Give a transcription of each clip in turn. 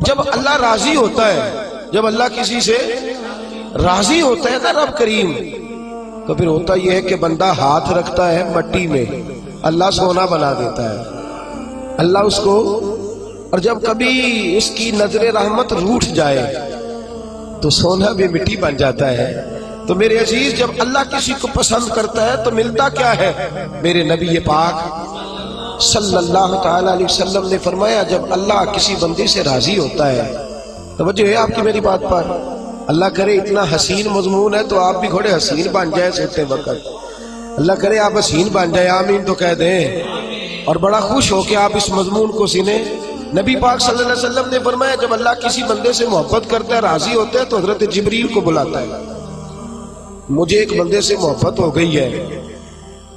جب اللہ راضی ہوتا ہے، جب اللہ کسی سے راضی ہوتا ہے نا رب کریم، تو پھر ہوتا یہ ہے کہ بندہ ہاتھ رکھتا ہے مٹی میں، اللہ سونا بنا دیتا ہے اللہ اس کو. اور جب کبھی اس کی نظر رحمت روٹھ جائے تو سونا بھی مٹی بن جاتا ہے. تو میرے عزیز، جب اللہ کسی کو پسند کرتا ہے تو ملتا کیا ہے؟ میرے نبی پاک صلی اللہ تعالی علیہ وسلم نے فرمایا، جب اللہ کسی بندے سے راضی ہوتا ہے، توجہ ہے آپ کی میری بات پر، اللہ کرے اتنا حسین مضمون ہے تو آپ بھی گھوڑے حسین بن جائے سوتے وقت، اللہ کرے آپ حسین بن جائے، آمین تو کہہ دیں، اور بڑا خوش ہو کہ آپ اس مضمون کو سنیں. نبی پاک صلی اللہ علیہ وسلم نے فرمایا، جب اللہ کسی بندے سے محبت کرتا ہے، راضی ہوتا ہے، تو حضرت جبریل کو بلاتا ہے. مجھے ایک بندے سے محبت ہو گئی ہے،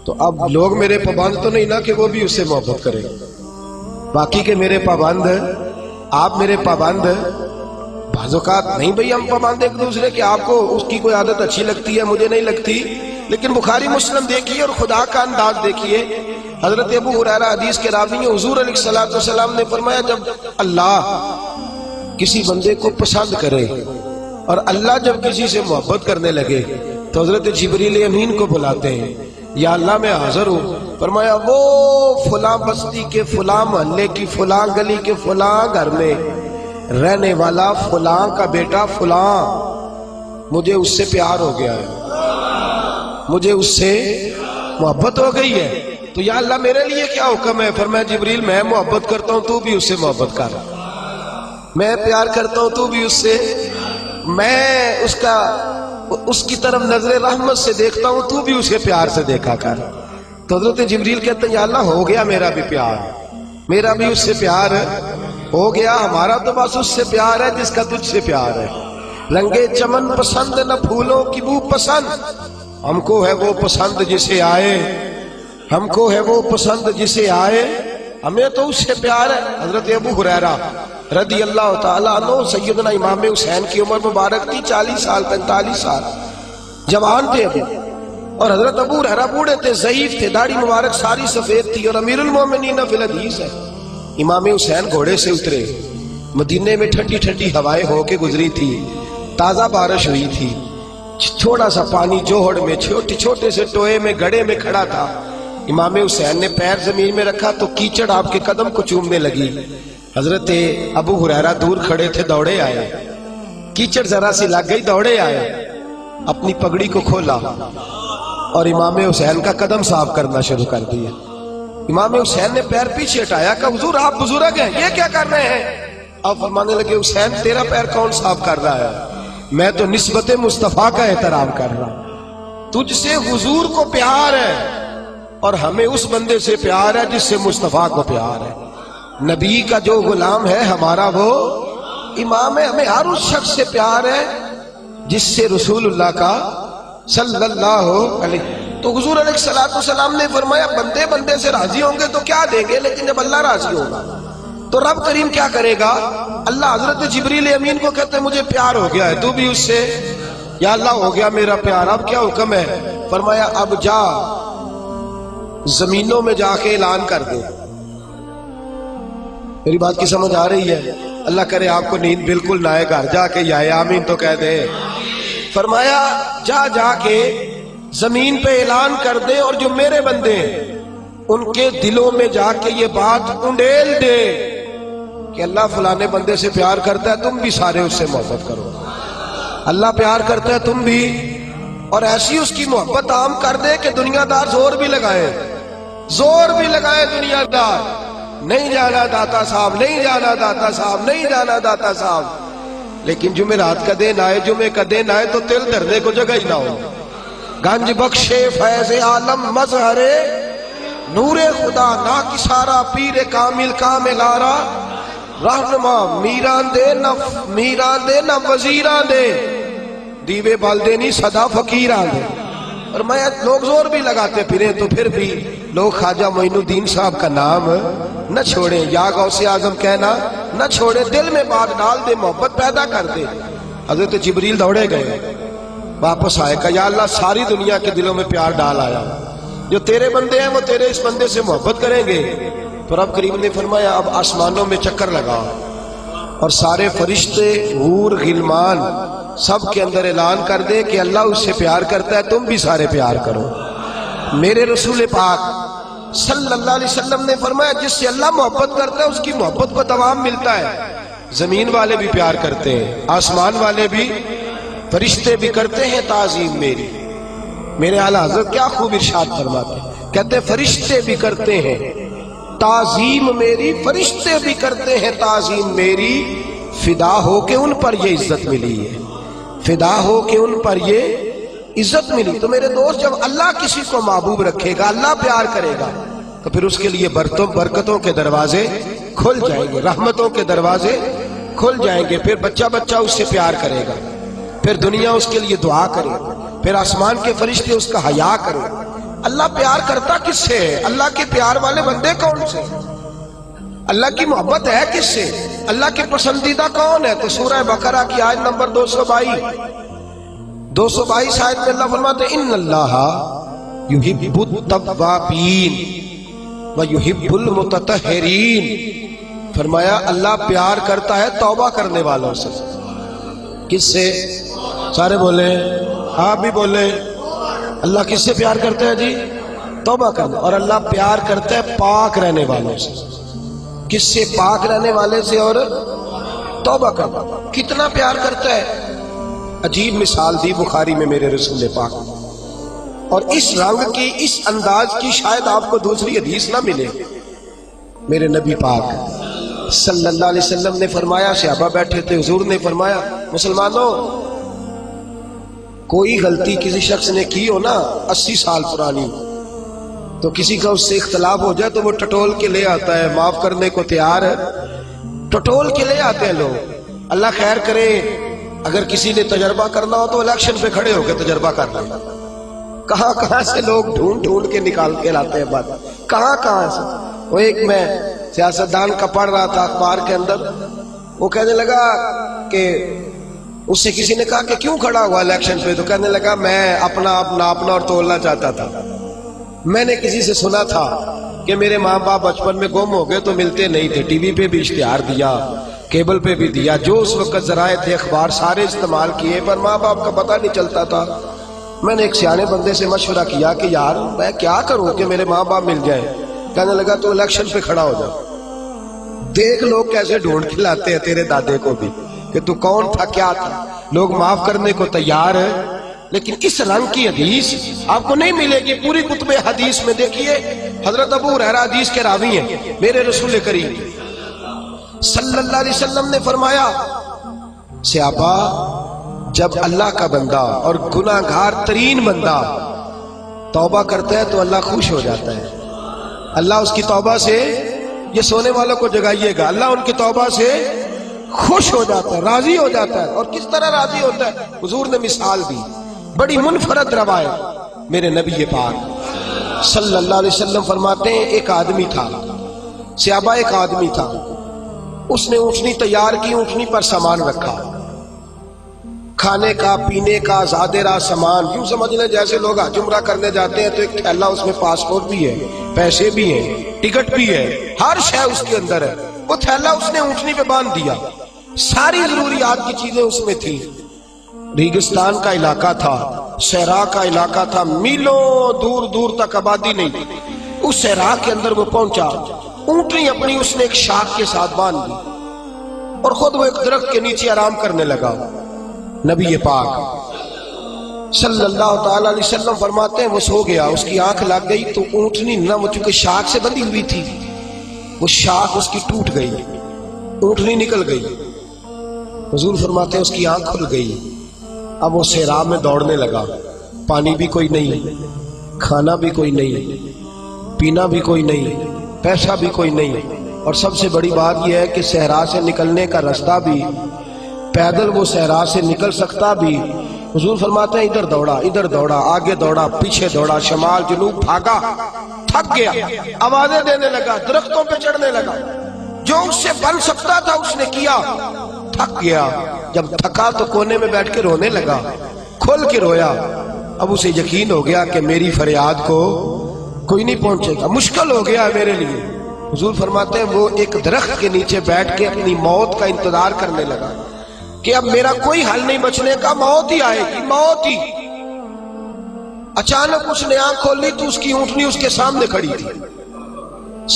تو اب لوگ میرے پابند تو نہیں نا کہ وہ بھی اس سے محبت کریں، باقی کے میرے پابند، آپ میرے پابند، بعض اوقات نہیں بھئی ہم پابند ایک دوسرے کہ آپ کو اس کی کوئی عادت اچھی لگتی ہے، مجھے نہیں لگتی، لیکن بخاری مسلم دیکھیے اور خدا کا انداز دیکھیے. حضرت ابو ہریرہ حدیث کے راوی ہیں، حضور علیہ الصلوۃ والسلام نے فرمایا، جب اللہ کسی بندے کو پسند کرے اور اللہ جب کسی سے محبت کرنے لگے تو حضرت جبریل امین کو بلاتے ہیں، یا اللہ میں حاضر ہوں. فرمایا، وہ فلاں بستی کے فلاں محلے کی فلاں گلی کے فلاں گھر میں رہنے والا فلاں کا بیٹا فلاں، مجھے اس سے پیار ہو گیا ہے، مجھے اس سے محبت ہو گئی ہے، تو یا اللہ میرے لیے کیا حکم ہے؟ فرمایا، جبریل میں محبت کرتا ہوں، تو بھی اس سے محبت کر، میں پیار کرتا ہوں، تو بھی اس سے، میں اس کی طرف نظر رحمت سے دیکھتا ہوں، تو بھی اسے پیار سے دیکھا کر. تو حضرت جبریل کہتے ہیں، یا اللہ ہو گیا میرا بھی پیار، میرا بھی اس سے پیار ہو گیا، ہمارا تو بس اس سے پیار ہے جس کا تجھ سے پیار ہے. رنگے چمن پسند نہ پھولوں کی بو پسند، ہم کو ہے وہ پسند جسے آئے، ہم کو ہے وہ پسند جسے آئے، ہمیں تو اس سے پیار ہے. حضرت ابو ہریرہ رضی اللہ تعالیٰ عنہ، سیدنا امام حسین کی عمر مبارک تھی 40 سال 45 سال، جوان تھے ابھی، اور حضرت ابو ہریرہ بوڑھے تھے، ضعیف تھے، داڑھی مبارک ساری سفید تھی، اور امیر المومنین فی الحدیث ہے. امام حسین گھوڑے سے اترے، مدینے میں ٹھنڈی ٹھنڈی ہوائیں ہو کے گزری تھی، تازہ بارش ہوئی تھی، تھوڑا سا پانی جوہڑ میں چھوٹے سے ٹوئے میں گڑھے میں کھڑا تھا. امام حسین نے پیر زمین میں رکھا تو کیچڑ آپ کے قدم کو چومنے لگی. حضرت ابو ہریرہ دور کھڑے تھے، دوڑے آئے، کیچڑ ذرا سی لگ گئی، دوڑے آئے، اپنی پگڑی کو کھولا اور امام حسین کا قدم صاف کرنا شروع کر دیا. امام حسین نے پیر پیچھے ہٹایا کہ حضور آپ بزرگ ہیں، یہ کیا کر رہے ہیں؟ اب فرمانے لگے، حسین تیرا پیر کون صاف کر رہا ہے؟ میں تو نسبت مصطفیٰ کا احترام کر رہا ہوں. تجھ سے حضور کو پیار ہے اور ہمیں اس بندے سے پیار ہے جس سے مصطفیٰ کو پیار ہے. نبی کا جو غلام ہے ہمارا وہ امام ہے. ہمیں ہر اس شخص سے پیار ہے جس سے رسول اللہ کا صلی اللہ علیہ. تو حضور علیہ السلام نے فرمایا، بندے بندے سے راضی ہوں گے تو کیا دیں گے، لیکن جب اللہ راضی ہوگا تو رب کریم کیا کرے گا؟ اللہ حضرت جبریل امین کو کہتے ہیں، مجھے پیار ہو گیا ہے، تو بھی اس سے، یا اللہ ہو گیا میرا پیار، اب کیا حکم ہے؟ فرمایا، اب جا زمینوں میں جا کے اعلان کر دے. میری بات کی سمجھ آ رہی ہے؟ اللہ کرے آپ کو نیند بالکل نہ آئے، گھر جا کے یا آمین تو کہہ دے. فرمایا، جا کے زمین پہ اعلان کر دے، اور جو میرے بندے ان کے دلوں میں جا کے یہ بات انڈیل دے کہ اللہ فلانے بندے سے پیار کرتا ہے، تم بھی سارے اس سے محبت کرو، اللہ پیار کرتا ہے تم بھی، اور ایسی اس کی محبت عام کر دے کہ دنیا دار زور بھی لگائے دنیا دار، نہیں جانا داتا صاحب، نہیں جانا داتا صاحب، نہیں جانا داتا صاحب، لیکن جمعرات کا دن آئے، جمعے کا دن آئے تو تل دھرنے کو جگہ ہی نہ ہو. گنج بخشے فیض عالم مظہر نور خدا نا کسارا، پیر کامل کامل آرا، رہنما میران دے نہ وزیران دے، دیوے بالدے نہیں صدا فقیران دے. اور میں لوگ زور بھی لگاتے پھریں تو پھر بھی لوگ خواجہ معین الدین صاحب کا نام نہ چھوڑیں، یا غوث اعظم کہنا نہ چھوڑے، دل میں بات ڈال دے، محبت پیدا کر دے. حضرت جبریل دوڑے گئے، واپس آئے، کہا یا اللہ ساری دنیا کے دلوں میں پیار ڈال آیا، جو تیرے بندے ہیں وہ تیرے اس بندے سے محبت کریں گے. تو رب کریم نے فرمایا، اب آسمانوں میں چکر لگاؤ، اور سارے فرشتے حور غلمان سب کے اندر اعلان کر دے کہ اللہ اس سے پیار کرتا ہے، تم بھی سارے پیار کرو۔ میرے رسول پاک صلی اللہ علیہ وسلم نے فرمایا جس سے اللہ محبت کرتا ہے اس کی محبت کو دوام ملتا ہے۔ زمین والے بھی پیار کرتے ہیں، آسمان والے بھی، فرشتے بھی کرتے ہیں تعظیم میری۔ میرے اعلی حضرت کیا خوب ارشاد فرماتے ہیں، کہتے ہیں فرشتے بھی کرتے ہیں تعظیم میری، فرشتے بھی کرتے ہیں تعظیم میری، فدا ہو کے ان پر یہ عزت ملی ہے، فدا ہو کے ان پر یہ عزت ملی۔ تو میرے دوست جب اللہ کسی کو محبوب رکھے گا، اللہ پیار کرے گا، تو پھر اس کے لیے برکتوں کے دروازے کھل جائیں گے، رحمتوں کے دروازے کھل جائیں گے، پھر بچہ بچہ اس سے پیار کرے گا، پھر دنیا اس کے لیے دعا کرے، پھر آسمان کے فرشتے اس کا حیا کرے۔ اللہ پیار کرتا کس سے ہے؟ اللہ کے پیار والے بندے کون سے؟ اللہ کی محبت ہے کس سے؟ اللہ کے پسندیدہ کون ہے؟ تو سورہ بقرہ کی آیت نمبر 222 آیت میں اللہ فرماتے ہیں ان اللہ یحب التوابین ویحب المتطہرین، فرمایا اللہ پیار کرتا ہے توبہ کرنے والوں سے۔ کس سے؟ سارے بولے، آپ بھی بولے، اللہ کس سے پیار کرتا ہے جی؟ توبہ کرنا۔ اور اللہ پیار کرتا ہے پاک رہنے والوں سے۔ کس سے؟ پاک رہنے والے سے اور توبہ کرنا۔ کتنا پیار کرتا ہے؟ عجیب مثال دی بخاری میں میرے رسول پاک، اور اس رنگ کی، اس انداز کی شاید آپ کو دوسری حدیث نہ ملے۔ میرے نبی پاک صلی اللہ علیہ وسلم نے فرمایا، صحابہ بیٹھے تھے، حضور نے فرمایا مسلمانوں کوئی غلطی کسی شخص نے کی ہو نا 80 سال پرانی، تو کسی کا اس سے اختلاف ہو جائے تو وہ ٹٹول کے لے آتا ہے، معاف کرنے کو تیار ہے، ٹٹول کے لے آتے ہیں لوگ۔ اللہ خیر کرے، اگر کسی نے تجربہ کرنا ہو تو الیکشن پہ کھڑے ہو کے تجربہ کر لیں، کہاں کہاں سے لوگ ڈھونڈ کے نکال کے لاتے ہیں بات، کہاں کہاں سے۔ وہ ایک میں سیاستدان کا پڑھ رہا تھا اخبار کے اندر، وہ کہنے لگا کہ اس سے کسی نے کہا کہ کیوں کھڑا ہوا الیکشن پہ، تو کہنے لگا میں اپنا آپ ناپنا اور تولنا چاہتا تھا۔ میں نے کسی سے سنا تھا کہ میرے ماں باپ بچپن میں گم ہو گئے تو ملتے نہیں تھے، ٹی وی پہ بھی اشتہار دیا، کیبل پہ بھی دیا، جو اس وقت ذرائع تھے اخبار سارے استعمال کیے، پر ماں باپ کا پتہ نہیں چلتا تھا۔ میں نے ایک سیانے بندے سے مشورہ کیا کہ یار میں کیا کروں کہ میرے ماں باپ مل جائیں۔ کہنے لگا تو الیکشن پہ کھڑا ہو جا، دیکھ لوگ کیسے ڈھونڈ کے لاتے ہیں تیرے دادے کو بھی کہ تو کون تھا کیا تھا، لوگ معاف کرنے کو تیار ہے۔ لیکن اس رنگ کی حدیث آپ کو نہیں ملے گی پوری کتب حدیث میں۔ دیکھیے حضرت ابو ہریرہ حدیث کے راوی ہیں، میرے رسول کریم صلی اللہ علیہ وسلم نے فرمایا صحابہ جب اللہ کا بندہ اور گناہ گار ترین بندہ توبہ کرتا ہے تو اللہ خوش ہو جاتا ہے، اللہ اس کی توبہ سے، یہ سونے والوں کو جگائیے گا، اللہ ان کی توبہ سے خوش ہو جاتا ہے، راضی ہو جاتا ہے۔ اور کس طرح راضی ہوتا ہے؟ حضور نے مثال دی، بڑی منفرد روایت، میرے نبی پاک صلی اللہ علیہ وسلم فرماتے ہیں ایک آدمی تھا، صحابہ ایک آدمی تھا، اس نے اونٹنی تیار کی، اونٹنی پر سامان رکھا، کھانے کا پینے کا زیادہ راہ سامان، یوں سمجھ لیں جیسے لوگ حج عمرہ کرنے جاتے ہیں تو ایک تھیلا، اس میں پاسپورٹ بھی ہے، پیسے بھی ہیں، ٹکٹ بھی ہے، ہر شے اس کے اندر ہے۔ وہ تھیلا اس نے اونٹنی پہ باندھ دیا، ساری ضروریات کی چیزیں اس میں تھی۔ ریگستان کا علاقہ تھا، صحرا کا علاقہ تھا، میلوں دور دور تک آبادی نہیں تھی۔ اس صحرا کے اندر وہ پہنچا، اونٹنی اپنی اس نے ایک شاخ کے ساتھ باندھ دی اور خود وہ ایک درخت کے نیچے آرام کرنے لگا۔ نبی پاک صلی اللہ تعالی علیہ وسلم فرماتے ہیں وہ سو گیا، اس کی آنکھ لگ گئی تو اونٹنی نہ، وہ چونکہ شاخ سے بندھی ہوئی تھی، وہ شاخ اس کی ٹوٹ گئی، اونٹنی نکل گئی۔ حضور فرماتے ہیں اس کی آنکھ کھل گئی، اب وہ صحرا میں دوڑنے لگا، پانی بھی کوئی نہیں، کھانا بھی کوئی نہیں، پینا بھی کوئی نہیں، پیسہ بھی کوئی نہیں، اور سب سے بڑی بات یہ ہے کہ صحرا سے نکلنے کا راستہ بھی، پیدل وہ صحرا سے نکل سکتا بھی۔ حضور فرماتے ہیں ادھر دوڑا، آگے دوڑا، پیچھے دوڑا، شمال جنوب بھاگا، تھک گیا، آوازیں دینے لگا، درختوں پہ چڑھنے لگا، جو اس سے بن سکتا تھا اس نے کیا، تھک گیا۔ جب تھکا تو کونے میں بیٹھ کے رونے لگا، کھول کے رویا۔ اب اسے یقین ہو گیا کہ میری فریاد کو کوئی نہیں پہنچے گا، مشکل ہو گیا میرے لیے، حضور فرماتے ہیں وہ ایک درخت کے نیچے بیٹھ کے اپنی موت کا انتظار کرنے لگا کہ اب میرا کوئی حل نہیں بچنے کا، موت ہی آئے گی، موت ہی۔ اچانک اس نے آنکھ کھولی تو اس کی اونٹنی اس کے سامنے کھڑی تھی،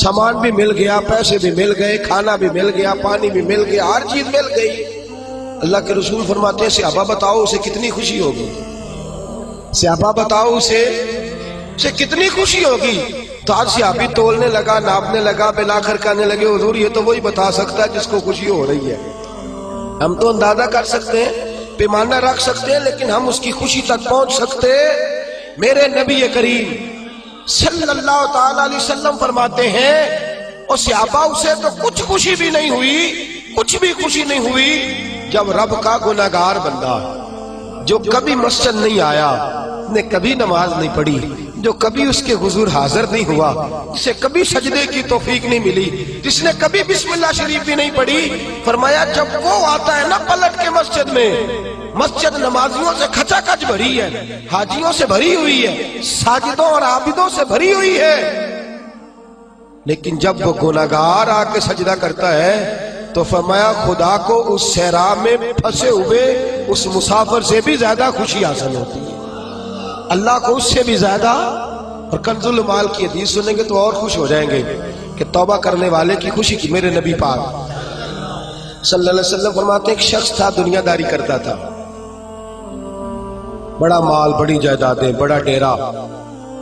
سامان بھی مل گیا، پیسے بھی مل گئے، کھانا بھی مل گیا، پانی بھی مل گیا، ہر چیز مل گئی۔ اللہ کے رسول فرماتے ہیں صحابہ بتاؤ اسے کتنی خوشی ہوگی، صحابہ بتاؤ اسے کتنی خوشی ہوگی۔ تو آج صحابی تولنے لگا، ناپنے لگا، بلاخر کہنے لگے حضور یہ تو وہی بتا سکتا ہے جس کو خوشی ہو رہی ہے، ہم تو اندازہ کر سکتے ہیں، پیمانہ رکھ سکتے ہیں، لیکن ہم اس کی خوشی تک پہنچ سکتے۔ میرے نبی کریم صلی اللہ تعالی علیہ وسلم فرماتے ہیں اور صحابہ اسے تو کچھ خوشی بھی نہیں ہوئی، کچھ بھی خوشی نہیں ہوئی جب رب کا گناہگار بندہ جو کبھی مسجد نہیں آیا، نے کبھی نماز نہیں پڑھی، جو کبھی اس کے حضور حاضر نہیں ہوا، جسے کبھی سجدے کی توفیق نہیں ملی، جس نے کبھی بسم اللہ شریف بھی نہیں پڑھی، فرمایا جب وہ آتا ہے نا پلٹ کے مسجد میں، مسجد نمازیوں سے کھچا کھچ بھری ہے، حاجیوں سے بھری ہوئی ہے، ساجدوں اور عابدوں سے بھری ہوئی ہے، لیکن جب وہ گناہگار آ کے سجدہ کرتا ہے تو فرمایا خدا کو اس صحرا میں پھنسے ہوئے اس مسافر سے بھی زیادہ خوشی حاصل ہوتی ہے، اللہ کو اس سے بھی زیادہ۔ اور کنز المال کی حدیث سنیں گے تو اور خوش ہو جائیں گے کہ توبہ کرنے والے کی خوشی کی۔ میرے نبی پاک صلی اللہ علیہ وسلم فرماتے ہیں ایک شخص تھا دنیا داری کرتا تھا، بڑا مال، بڑی جائیدادیں، بڑا ڈیرا،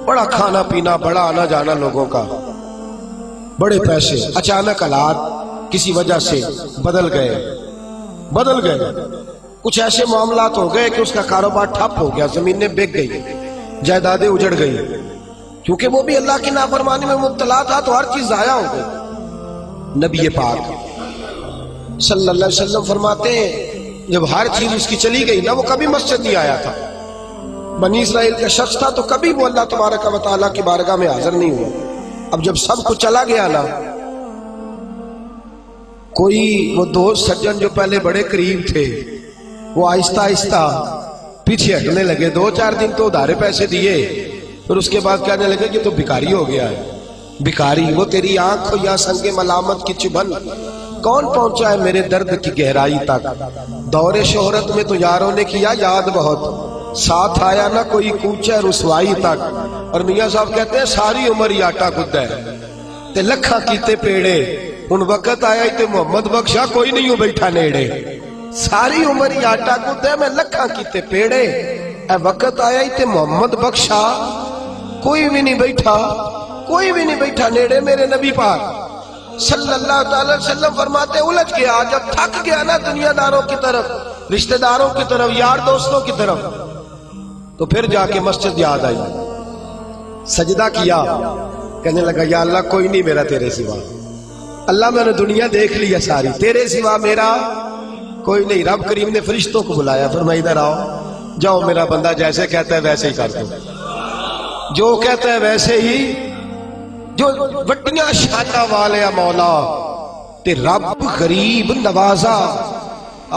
بڑا کھانا پینا، بڑا آنا جانا لوگوں کا، بڑے پیسے۔ اچانک حالات کسی وجہ سے بدل گئے، کچھ ایسے معاملات ہو گئے کہ اس کا کاروبار ٹھپ ہو گیا، زمینیں بک گئی، جائیدادیں اجڑ گئی، کیونکہ وہ بھی اللہ کی نافرمانی میں مبتلا تھا تو ہر چیز ضائع ہو گئی۔ نبی پاک صلی اللہ علیہ وسلم فرماتے ہیں جب ہر چیز اس کی چلی گئی نا، وہ کبھی مسجد نہیں آیا تھا، بنی اسرائیل کا شخص تھا تو کبھی وہ اللہ تبارک و تعالیٰ کی بارگاہ میں حاضر نہیں ہوا۔ اب جب سب کچھ چلا گیا نا، کوئی وہ دوست سجن جو پہلے بڑے قریب تھے وہ آہستہ آہستہ پیچھے ہٹنے لگے، 2-4 دن تو ادھارے پیسے دیے، پھر اس کے بعد کہنے لگے کہ تو بھکاری ہو گیا ہے، بھکاری، وہ تیری آنکھ یا سنگ ملامت کی چبھن کون پہنچا ہے میرے درد کی گہرائی تک، دور شہرت میں تو یاروں نے کیا یاد بہت، ساتھ آیا نہ کوئی کوچہ رسوائی تک۔ اور میاں صاحب کہتے ہیں ساری عمر ہی آٹا گدہ ہے تے لکھاں کیتے پیڑے، ان وقت آیا تے محمد بخشا کوئی نہیں ہو بیٹھا نیڑے، ساری عمر ہی آٹا گدہ میں لکھاں کیتے پیڑے، اے وقت آیا تے محمد بخشا کوئی بھی نہیں بیٹھا نیڑے۔ میرے نبی پاک صلی اللہ تعالی وسلم فرماتے الجھ گیا، جب تھک گیا نا دنیا داروں کی طرف، رشتہ داروں کی طرف، یار دوستوں کی طرف، تو پھر جا کے مسجد یاد آئی، سجدہ کیا، کہنے لگا یا اللہ کوئی نہیں میرا تیرے سوا، اللہ میں نے دنیا دیکھ لیا ساری، تیرے سوا میرا کوئی نہیں۔ رب کریم نے فرشتوں کو بلایا، فرمایا ادھر آؤ، جاؤ میرا بندہ جیسے کہتا ہے ویسے ہی کر دو، جو کہتا ہے ویسے ہی، جو وڈیاں شانہ والے مولا تے رب غریب نوازا،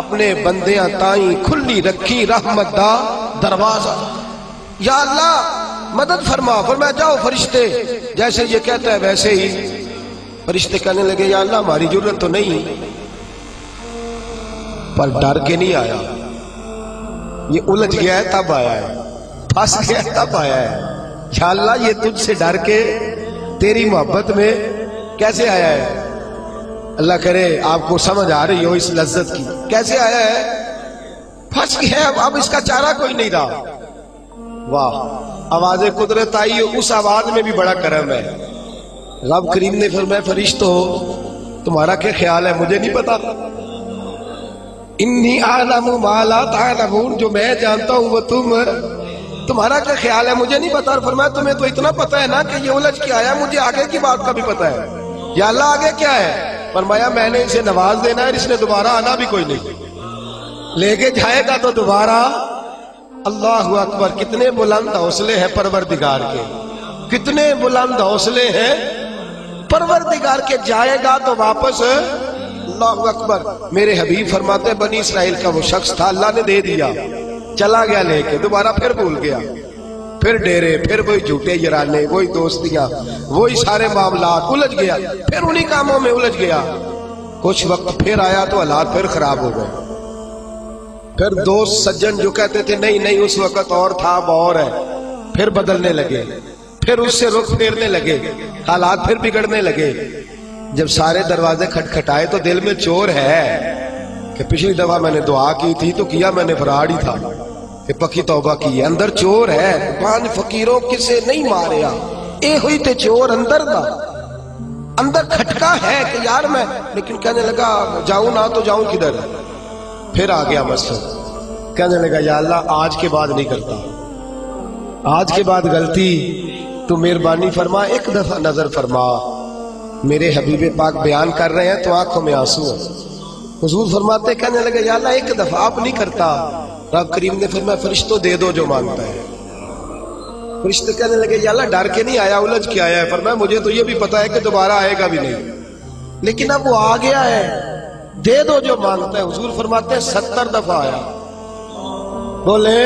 اپنے بندیاں تائیں کھلی رکھی رحمت دا دروازہ، یا اللہ مدد فرما۔ فرمایا جاؤ فرشتے جیسے یہ کہتا ہے ویسے ہی۔ فرشتے کہنے لگے یا اللہ ہماری ضرورت تو نہیں، پر ڈر کے نہیں آیا، یہ الجھ گیا ہے تب آیا ہے، پھنس گیا ہے تب آیا ہے، یا اللہ یہ تجھ سے ڈر کے تیری محبت میں کیسے آیا ہے؟ اللہ کرے آپ کو سمجھ آ رہی ہو اس لذت کی، کیسے آیا ہے؟ پھنس گیا ہے، اب اس کا چارہ کوئی نہیں رہا۔ واہ، آواز قدرت آئی، اس آواز میں بھی بڑا کرم ہے۔ رب کریم نے فرمایا فرشتو تمہارا کیا خیال ہے مجھے نہیں پتا، انی اعلم ما لا تعلمون، جو میں جانتا ہوں وہ تمہارا کیا خیال ہے مجھے نہیں پتا۔ اور فرمایا تمہیں تو اتنا پتا ہے نا کہ یہ الجھ کے آیا، مجھے آگے کی بات کا بھی پتا ہے، یا اللہ آگے کیا ہے؟ فرمایا میں نے اسے نواز دینا ہے، اس نے دوبارہ آنا بھی کوئی نہیں، لے کے جائے گا تو دوبارہ۔ اللہ اکبر، کتنے بلند حوصلے ہیں پروردگار کے، کتنے بلند حوصلے ہیں پروردگار کے، جائے گا تو واپس۔ اللہ اکبر، میرے حبیب فرماتے ہیں بنی اسرائیل کا وہ شخص تھا، اللہ نے دے دیا، چلا گیا لے کے، دوبارہ پھر بھول گیا، پھر ڈیرے، پھر وہی جھوٹے یارانے، وہی دوستیاں، وہی سارے معاملات، الجھ گیا، پھر انہی کاموں میں الجھ گیا۔ کچھ وقت پھر آیا تو حالات پھر خراب ہو گئے۔ پھر دوست سجن جو کہتے تھے نہیں نہیں اس وقت اور تھا اب اور ہے، پھر بدلنے لگے، پھر اس سے رخ پھیرنے لگے، حالات پھر بگڑنے لگے۔ جب سارے دروازے کھٹکھٹائے تو دل میں چور ہے کہ پچھلی دفعہ میں نے دعا کی تھی تو کیا میں نے فراڈ ہی تھا، کہ پکی توبہ کی ہے، اندر چور ہے۔ پانچ فقیروں کسے نہیں ماریا، اے ہوئی تے چور اندر دا، اندر کھٹکا ہے کہ یار میں، لیکن کہنے لگا جاؤں نہ تو جاؤں کدھر۔ پھر آ گیا مسجد، کہنے لگا یا اللہ آج کے بعد نہیں کرتا، آج کے بعد غلطی تو مہربانی فرما، ایک دفعہ نظر فرما۔ میرے حبیب پاک بیان کر رہے ہیں تو آنکھوں میں آنسو ہیں۔ حضور فرماتے کہنے لگے یا اللہ ایک دفعہ آپ نہیں کرتا۔ رب کریم نے فرمایا فرشتوں دے دو جو مانگتا ہے۔ فرشتے کہنے لگے یا اللہ ڈر کے نہیں آیا، الجھ کے آیا ہے۔ فرمایا مجھے تو یہ بھی پتا ہے کہ دوبارہ آئے گا بھی نہیں، لیکن اب وہ آ گیا ہے، دے دو جو مانگتا ہے۔ حضور فرماتے ہیں 70 دفعہ آیا۔ بولے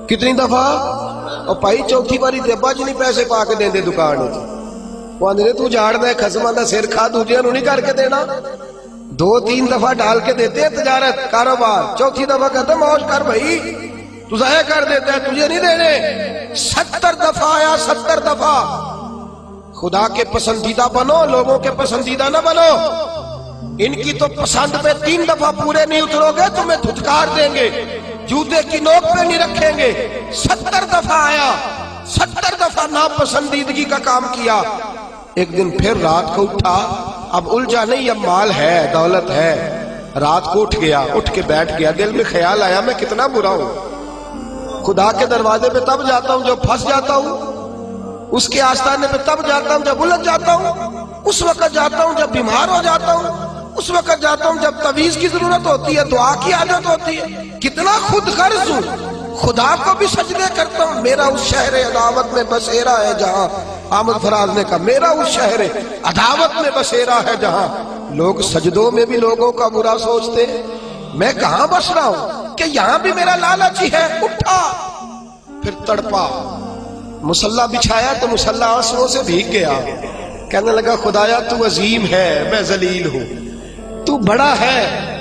کتنی دفعہ؟ اور پائی چوتھی باری تے ابا جی نہیں پیسے پا کے دیں دے دکان وچ، وہ آندے تو جاڑ دے خسماں دا سر کھا، دوجیاں نوں نہیں کر کے دینا۔ 2-3 دفعہ ڈال کے دیتے ہیں تجارت کاروبار، چوتھی دفعہ کہتے ہیں موج کر بھائی تو ضائع کر دیتا ہے، تجھے نہیں دینے۔ 70 دفعہ آیا، 70 دفعہ۔ خدا کے پسندیدہ بنو، لوگوں کے پسندیدہ نہ بنو۔ ان کی تو پسند پہ 3 دفعہ پورے نہیں اترو گے تمہیں دھتکار دیں گے، جوتے کی نوک پہ نہیں رکھیں گے۔ 70 دفعہ آیا، 70 دفعہ ناپسندیدگی کا کام کیا۔ ایک دن پھر رات کو اٹھا، اب الجھا نہیں، اب مال ہے، دولت ہے۔ رات کو اٹھ گیا، اٹھ کے بیٹھ گیا، دل میں خیال آیا میں کتنا برا ہوں، خدا کے دروازے پہ تب جاتا ہوں جب پھنس جاتا ہوں، اس کے آستانے پہ تب جاتا ہوں جب الجھ جاتا ہوں، اس وقت جاتا ہوں جب بیمار ہو جاتا ہوں، اس وقت جاتا ہوں جب تعویذ کی ضرورت ہوتی ہے، دعا کی حاجت ہوتی ہے۔ کتنا خود غرض ہوں، خدا کو بھی سجدے کرتا ہوں۔ میرا اس شہر عداوت میں بسیرا ہے جہاں، احمد فراز نے کہا میرا اس شہر عداوت میں بسیرا ہے جہاں لوگ سجدوں میں بھی لوگوں کا برا سوچتے ہیں، میں کہاں بس رہا ہوں کہ یہاں بھی میرا لالچ ہی ہے۔ اٹھا، پھر تڑپا، مصلی بچھایا تو مصلی آنسوؤں سے بھیگ گیا۔ کہنے لگا خدایا تو عظیم ہے، میں ذلیل ہوں، تو بڑا ہے،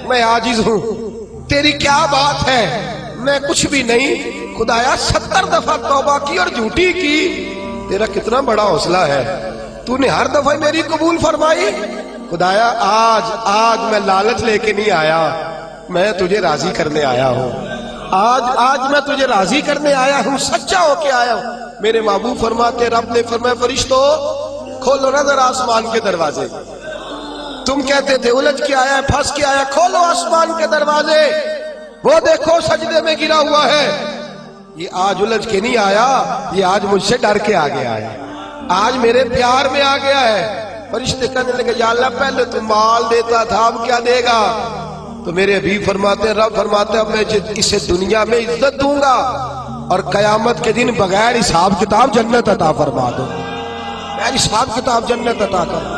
میں عاجز ہوں، تیری کیا بات ہے، میں کچھ بھی نہیں۔ خدایا 70 دفعہ توبہ کی اور جھوٹی کی، تیرا کتنا بڑا حوصلہ ہے، تو نے ہر دفعہ میری قبول فرمائی۔ خدایا آج میں لالچ لے کے نہیں آیا، میں تجھے راضی کرنے آیا ہوں، آج میں تجھے راضی کرنے آیا ہوں، سچا ہو کے آیا ہوں۔ میرے محبوب فرماتے رب نے فرمایا فرشتوں کھولو نظر آسمان کے دروازے، تم کہتے تھے الجھ کے آیا ہے، پھنس کے آیا، کھولو آسمان کے دروازے، وہ دیکھو سجدے میں گرا ہوا ہے۔ یہ آج الجھ کے نہیں آیا، یہ آج مجھ سے ڈر کے آ گیا ہے، آج میرے پیار میں آ گیا ہے۔ فرشتے کہنے لگے یا اللہ پہلے تو مال دیتا تھا، اب کیا دے گا؟ تو میرے حبیب فرماتے ہیں رب فرماتے ہیں اب میں اسے دنیا میں عزت دوں گا اور قیامت کے دن بغیر حساب کتاب جنت عطا فرما دوں، بغیر حساب کتاب جنت عطا کر۔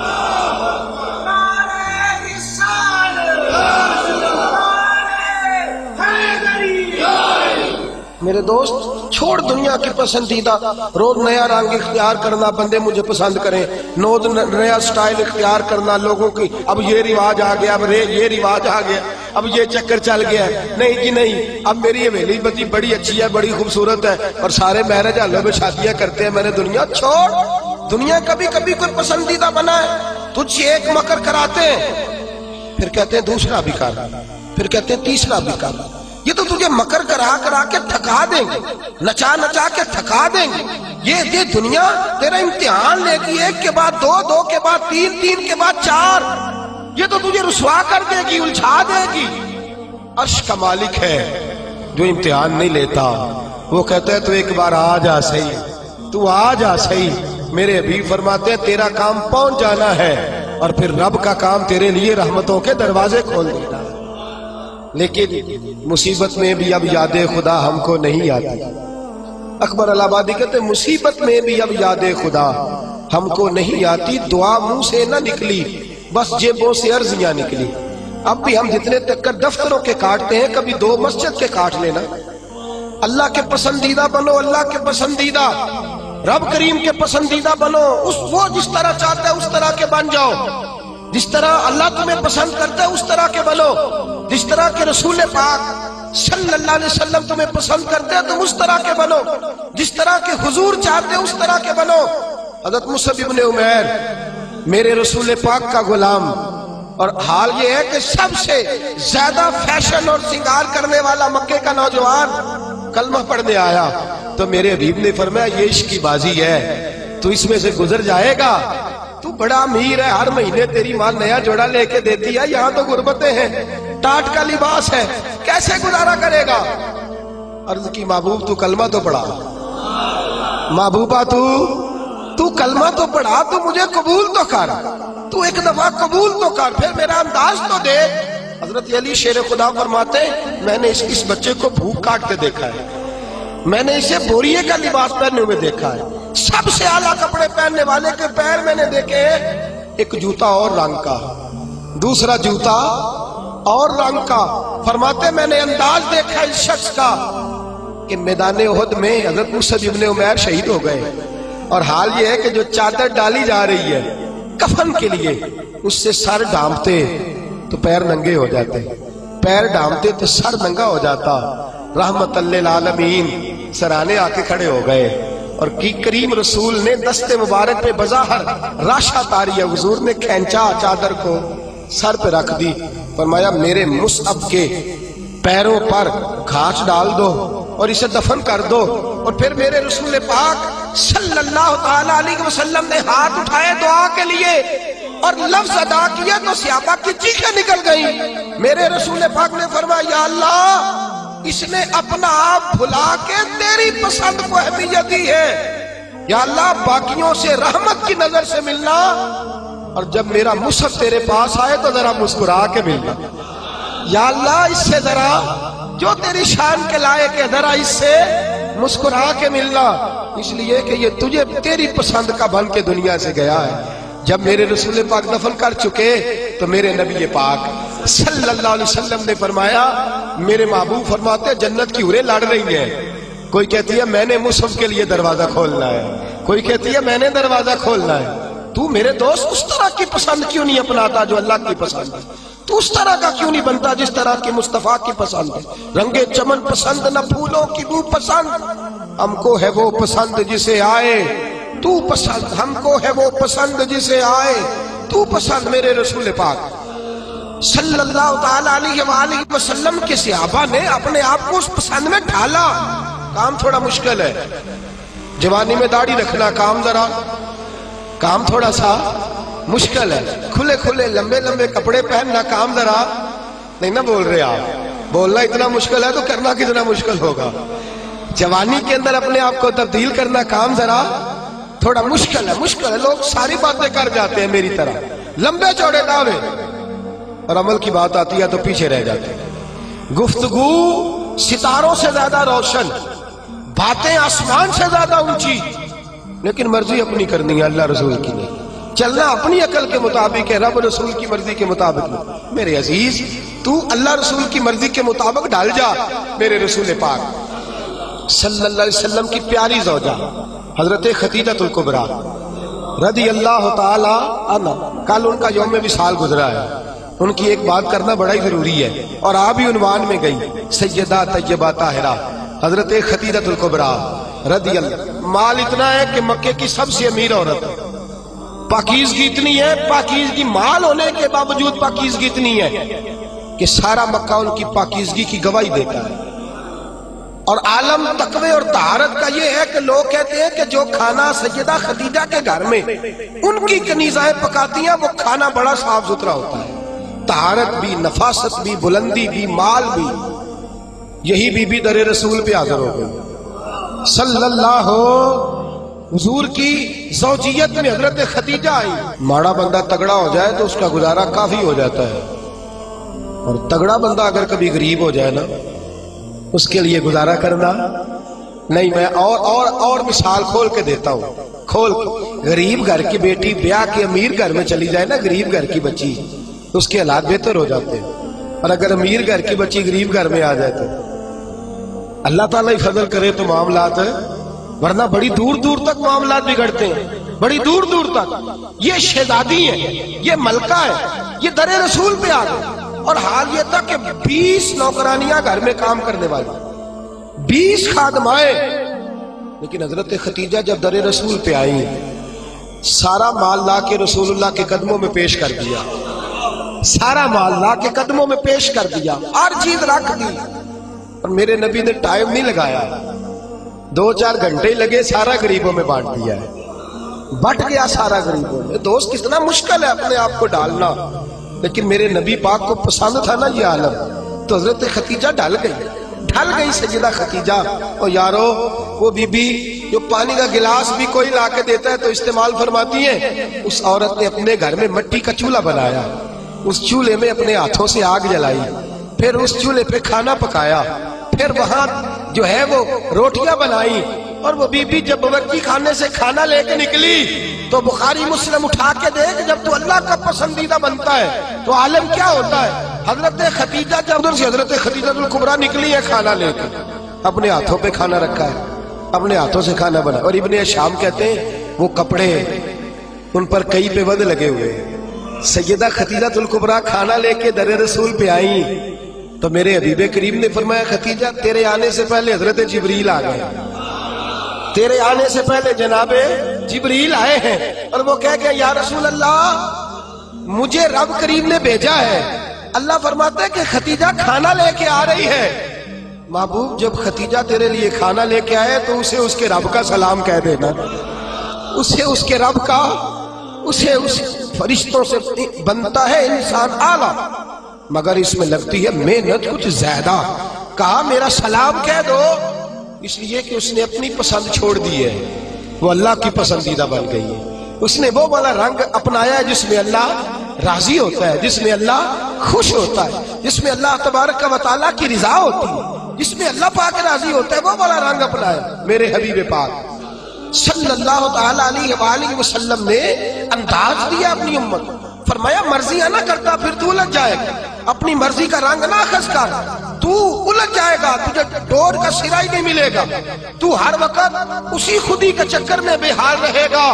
میرے دوست چھوڑ دنیا کی پسندیدہ، روز نیا رنگ اختیار کرنا، بندے مجھے پسند کریں، روز نیا سٹائل اختیار کرنا لوگوں کی، اب یہ رواج آ گیا، اب یہ رواج آ گیا، اب یہ چکر چل گیا، نہیں جی نہیں، اب میری حویلی بتی بڑی اچھی ہے، بڑی خوبصورت ہے اور سارے میرج ہالوں میں شادیاں کرتے ہیں، میں نے دنیا چھوڑ۔ دنیا کبھی کبھی کوئی پسندیدہ بنا ہے، تجھ سے ایک مکر کراتے ہیں، پھر کہتے ہیں دوسرا بھی کر، پھر کہتے ہیں تیسرا بھی کر۔ یہ تو تجھے مکر کرا کرا کے تھکا دیں گے، نچا نچا کے تھکا دیں گے۔ یہ دنیا تیرا امتحان لے گی، ایک کے بعد دو، دو کے بعد تین، تین کے بعد چار، یہ تو تجھے رسوا کر دے گی، الجھا دے گی۔ عرش کا مالک ہے جو امتحان نہیں لیتا، وہ کہتا ہے تو ایک بار آ جا صحیح، تو آ جا صحیح۔ میرے حبیب فرماتے ہیں تیرا کام پہنچ جانا ہے اور پھر رب کا کام تیرے لیے رحمتوں کے دروازے کھول دینا۔ لیکن مصیبت میں بھی اب یاد خدا ہم کو نہیں آتی۔ اکبر الہ آبادی کہتے مصیبت میں بھی اب یاد خدا ہم کو نہیں آتی، دعا منہ سے نہ نکلی بس جیبوں سے عرضیاں نکلی۔ اب بھی ہم جتنے تک دفتروں کے کاٹتے ہیں کبھی 2 مسجد کے کاٹ لینا، اللہ کے پسندیدہ بنو، اللہ کے پسندیدہ، رب کریم کے پسندیدہ بنو، وہ جس طرح چاہتا ہے اس طرح کے بن جاؤ، جس طرح اللہ تمہیں پسند کرتا ہے اس طرح کے بنو، جس طرح کے رسول پاک صلی اللہ علیہ وسلم تمہیں پسند کرتے ہیں تم اس طرح کے بنو، جس طرح کے حضور چاہتے ہیں اس طرح کے بنو۔ حضرت مصعب ابن عمیر میرے رسول پاک کا غلام، اور حال یہ ہے کہ سب سے زیادہ فیشن اور سنگار کرنے والا مکے کا نوجوان کلمہ پڑھنے آیا تو میرے حبیب نے فرمایا یہ عشق کی بازی ہے، تو اس میں سے گزر جائے گا، تو بڑا امیر ہے، ہر مہینے تیری ماں نیا جوڑا لے کے دیتی ہے، یہاں تو غربتیں ہیں، ٹاٹ کا لباس ہے، کیسے گزارا کرے گا؟ عرض کی محبوب تو کلمہ تو پڑھا، محبوبہ تو کلمہ تو پڑھا، تو مجھے قبول تو کر، تو ایک دفعہ قبول تو کر، پھر میرا انداز تو دے۔ حضرت علی شیر خدا فرماتے ہیں میں نے اس بچے کو بھوک کاٹتے دیکھا ہے، میں نے اسے بوریے کا لباس پہننے ہوئے دیکھا ہے، سب سے اعلیٰ کپڑے پہننے والے کے پیر میں نے دیکھے، ایک جوتا اور رنگ کا، دوسرا جوتا اور رنگ کا۔ فرماتے میں نے انداز دیکھا اس شخص کا کہ میدان احد میں حضرت مصعب ابن عمیر شہید ہو گئے، اور حال یہ ہے کہ جو چادر ڈالی جا رہی ہے کفن کے لیے، اس سے سر ڈھانپتے تو پیر ننگے ہو جاتے، پیر ڈھانپتے تو سر ننگا ہو جاتا۔ رحمت للعالمین سرانے آ کے کھڑے ہو گئے، اور کی کریم رسول نے دست مبارک پہ بظاہر راشا تاری ہے، حضور نے کھینچا چادر کو سر پہ رکھ دی، فرمایا میرے مصعب کے پیروں پر گھاس ڈال دو اور اسے دفن کر دو۔ اور پھر میرے رسول پاک صلی اللہ تعالی علیہ وسلم نے ہاتھ اٹھائے دعا کے لیے اور لفظ ادا کیے تو صحابہ کی چیخیں نکل گئیں۔ میرے رسول پاک نے فرمایا یا اللہ اس نے اپنا آپ بھلا کے تیری پسند کو اہمیت دی ہے، یا اللہ باقیوں سے رحمت کی نظر سے ملنا، اور جب میرا مصحف تیرے پاس آئے تو ذرا مسکرا کے ملنا، یا اللہ اس سے ذرا جو تیری شان کے لائق ہے ذرا اس سے مسکرا کے ملنا، اس لیے کہ یہ تجھے تیری پسند کا بن کے دنیا سے گیا ہے۔ جب میرے رسول پاک دفن کر چکے تو میرے نبی پاک صلی اللہ علیہ وسلم نے فرمایا، میرے محبوب فرماتے جنت کی حوریں لڑ رہی ہیں، کوئی کہتی ہے میں نے مصحف کے لیے دروازہ کھولنا ہے، کوئی کہتی ہے میں نے دروازہ کھولنا ہے، تو میرے دوست اس طرح کی پسند کیوں نہیں اپناتا جو اللہ کی پسند ہے؟ تو اس طرح کا کیوں نہیں بنتا جس طرح کی مصطفیٰ کی پسند ہے؟ رنگ چمن پسند نہ پھولوں کی بو پسند، ہم کو ہے وہ پسند جسے آئے تو پسند، ہم کو ہے وہ پسند جسے آئے تو پسند۔ میرے رسول پاک صلی اللہ تعالی علیہ وآلہ وسلم کے صحابہ نے اپنے آپ کو اس پسند میں ڈھالا۔ کام تھوڑا مشکل ہے، جوانی میں داڑھی رکھنا کام تھوڑا سا مشکل ہے، کھلے کھلے لمبے لمبے کپڑے پہننا کام ذرا نہیں نہ بول رہے آپ، بولنا اتنا مشکل ہے تو کرنا کتنا مشکل ہوگا۔ جوانی کے اندر اپنے آپ کو تبدیل کرنا کام ذرا تھوڑا مشکل ہے، لوگ ساری باتیں کر جاتے ہیں میری طرح، لمبے چوڑے دعوے، اور عمل کی بات آتی ہے تو پیچھے رہ جاتے ہیں۔ گفتگو ستاروں سے زیادہ روشن، باتیں آسمان سے زیادہ اونچی، لیکن مرضی اپنی کرنی ہے، اللہ رسول کی نہیں، چلنا اپنی عقل کے مطابق ہے، رب رسول کی مرضی کے مطابق نہیں۔ میرے عزیز تو اللہ رسول کی مرضی کے مطابق ڈال جا۔ میرے رسول پاک صلی اللہ علیہ وسلم کی پیاری زوجہ حضرت خدیجہ الکبریٰ رضی اللہ تعالی عنہ، کل ان کا یوم وصال گزرا ہے، ان کی ایک بات کرنا بڑا ہی ضروری ہے، اور آپ ہی عنوان میں گئی سیدہ طیبہ طاہرہ حضرت خدیجہ الکبریٰ رضی اللہ۔ مال اتنا ہے کہ مکے کی سب سے امیر عورت، پاکیزگی اتنی ہے، پاکیزگی مال ہونے کے باوجود پاکیزگی اتنی ہے کہ سارا مکہ ان کی پاکیزگی کی گواہی دیتا ہے۔ اور عالم تقوی اور طہارت کا یہ ہے کہ لوگ کہتے ہیں کہ جو کھانا سیدہ خدیجہ کے گھر میں ان کی کنیزائیں پکاتی ہیں وہ کھانا بڑا صاف ستھرا ہوتا ہے، طہارت بھی، نفاست بھی، بلندی بھی، مال بھی۔ یہی بی بی در رسول پہ حاضر ہو گئی صلی اللہ، حضور کی زوجیت میں حضرت خدیجہ آئی۔ ماڑا بندہ تگڑا ہو جائے تو اس کا گزارا کافی ہو جاتا ہے، اور تگڑا بندہ اگر کبھی غریب ہو جائے نا اس کے لیے گزارا کرنا نہیں۔ میں اور مثال کھول کے دیتا ہوں، غریب گھر کی بیٹی بیاہ کے امیر گھر میں چلی جائے نا، غریب گھر کی بچی، تو اس کے حالات بہتر ہو جاتے ہیں، اور اگر امیر گھر کی بچی غریب گھر میں آ جائے تو اللہ تعالیٰ ہی فضل کرے تو معاملات ہے، ورنہ بڑی دور دور تک معاملات بگڑتے ہیں، بڑی دور دور تک۔ یہ شہزادی ہے، یہ ملکہ ہے، یہ در رسول پہ آ گئے، اور حال یہ تھا کہ 20 نوکرانیاں گھر میں کام کرنے والی، 20 خادمائیں، لیکن حضرت خدیجہ جب در رسول پہ آئی سارا مال لا کے رسول اللہ کے قدموں میں پیش کر دیا، سارا مال لا کے قدموں میں پیش کر دیا، ہر چیز رکھ دی، اور میرے نبی نے ٹائم نہیں لگایا، 2-4 گھنٹے ہی لگے، سارا غریبوں میں بانٹ دیا ہے، بٹ گیا سارا غریبوں میں۔ دوست کتنا مشکل ہے اپنے آپ کو ڈالنا، لیکن میرے نبی پاک کو پسند تھا نا یہ عالم، تو حضرت خدیجہ ڈل گئی سیدہ خدیجہ۔ اور یارو وہ بی بی جو پانی کا گلاس بھی کوئی لا کے دیتا ہے تو استعمال فرماتی ہیں، اس عورت نے اپنے گھر میں مٹی کا چولہا بنایا، اس چولہے میں اپنے ہاتھوں سے آگ جلائی، پھر اس چولہے پہ کھانا پکایا، پھر وہاں جو ہے وہ روٹیاں بنائی، اور وہ بی بی جب باورچی خانے سے کھانا لے کے نکلی تو بخاری مسلم اٹھا کے دیکھ، جب تو اللہ کا پسندیدہ بنتا ہے تو عالم کیا ہوتا ہے۔ حضرت خدیجہ جب ادھر سے حضرت خدیجہ الکبریٰ نکلی ہے کھانا لے کے، اپنے ہاتھوں پہ کھانا رکھا ہے، اپنے ہاتھوں سے کھانا بنا، اور ابن شام کہتے ہیں وہ کپڑے ان پر کئی پہ ود لگے ہوئے۔ سیدہ خدیجہ الکبریٰ کھانا لے کے در رسول پہ آئیں تو میرے حبیب کریم نے فرمایا خدیجہ تیرے آنے سے پہلے حضرت جبریل آ گئے، تیرے آنے سے پہلے جناب جبریل آئے ہیں، اور وہ کہہ گئے یا رسول اللہ مجھے رب کریم نے بھیجا ہے۔ اللہ فرماتا ہے کہ خدیجہ کھانا لے کے آ رہی ہے۔ محبوب جب خدیجہ تیرے لیے کھانا لے کے آئے تو اسے اس کے رب کا سلام کہہ دینا، اسے اس کے رب کا، اسے اس فرشتوں سے بنتا ہے انسان اعلیٰ، مگر اس میں لگتی ہے محنت کچھ زیادہ۔ کہا میرا سلام کہہ دو، اس لیے کہ اس نے اپنی پسند چھوڑ دی ہے، وہ اللہ کی پسندیدہ بن گئی ہے۔ اس نے وہ والا رنگ اپنایا ہے جس میں اللہ راضی ہوتا ہے، جس میں اللہ خوش ہوتا ہے، جس میں اللہ تبارک و تعالیٰ کی رضا ہوتی ہے، جس میں اللہ پاک راضی ہوتا ہے، وہ والا رنگ اپنایا میرے حبیب پاک صلی اللہ تعالی علیہ وآلہ وسلم نے۔ انداز دیا اپنی امت کو، فرمایا مرضی نہ کرتا پھر تو الجھ جائے گا، اپنی مرضی کا رنگ نہ خس کر، تو الجھ جائے گا، تجھے ڈور کا سرا ہی نہیں ملے گا، تو ہر وقت اسی خودی کے چکر میں بے حال رہے گا۔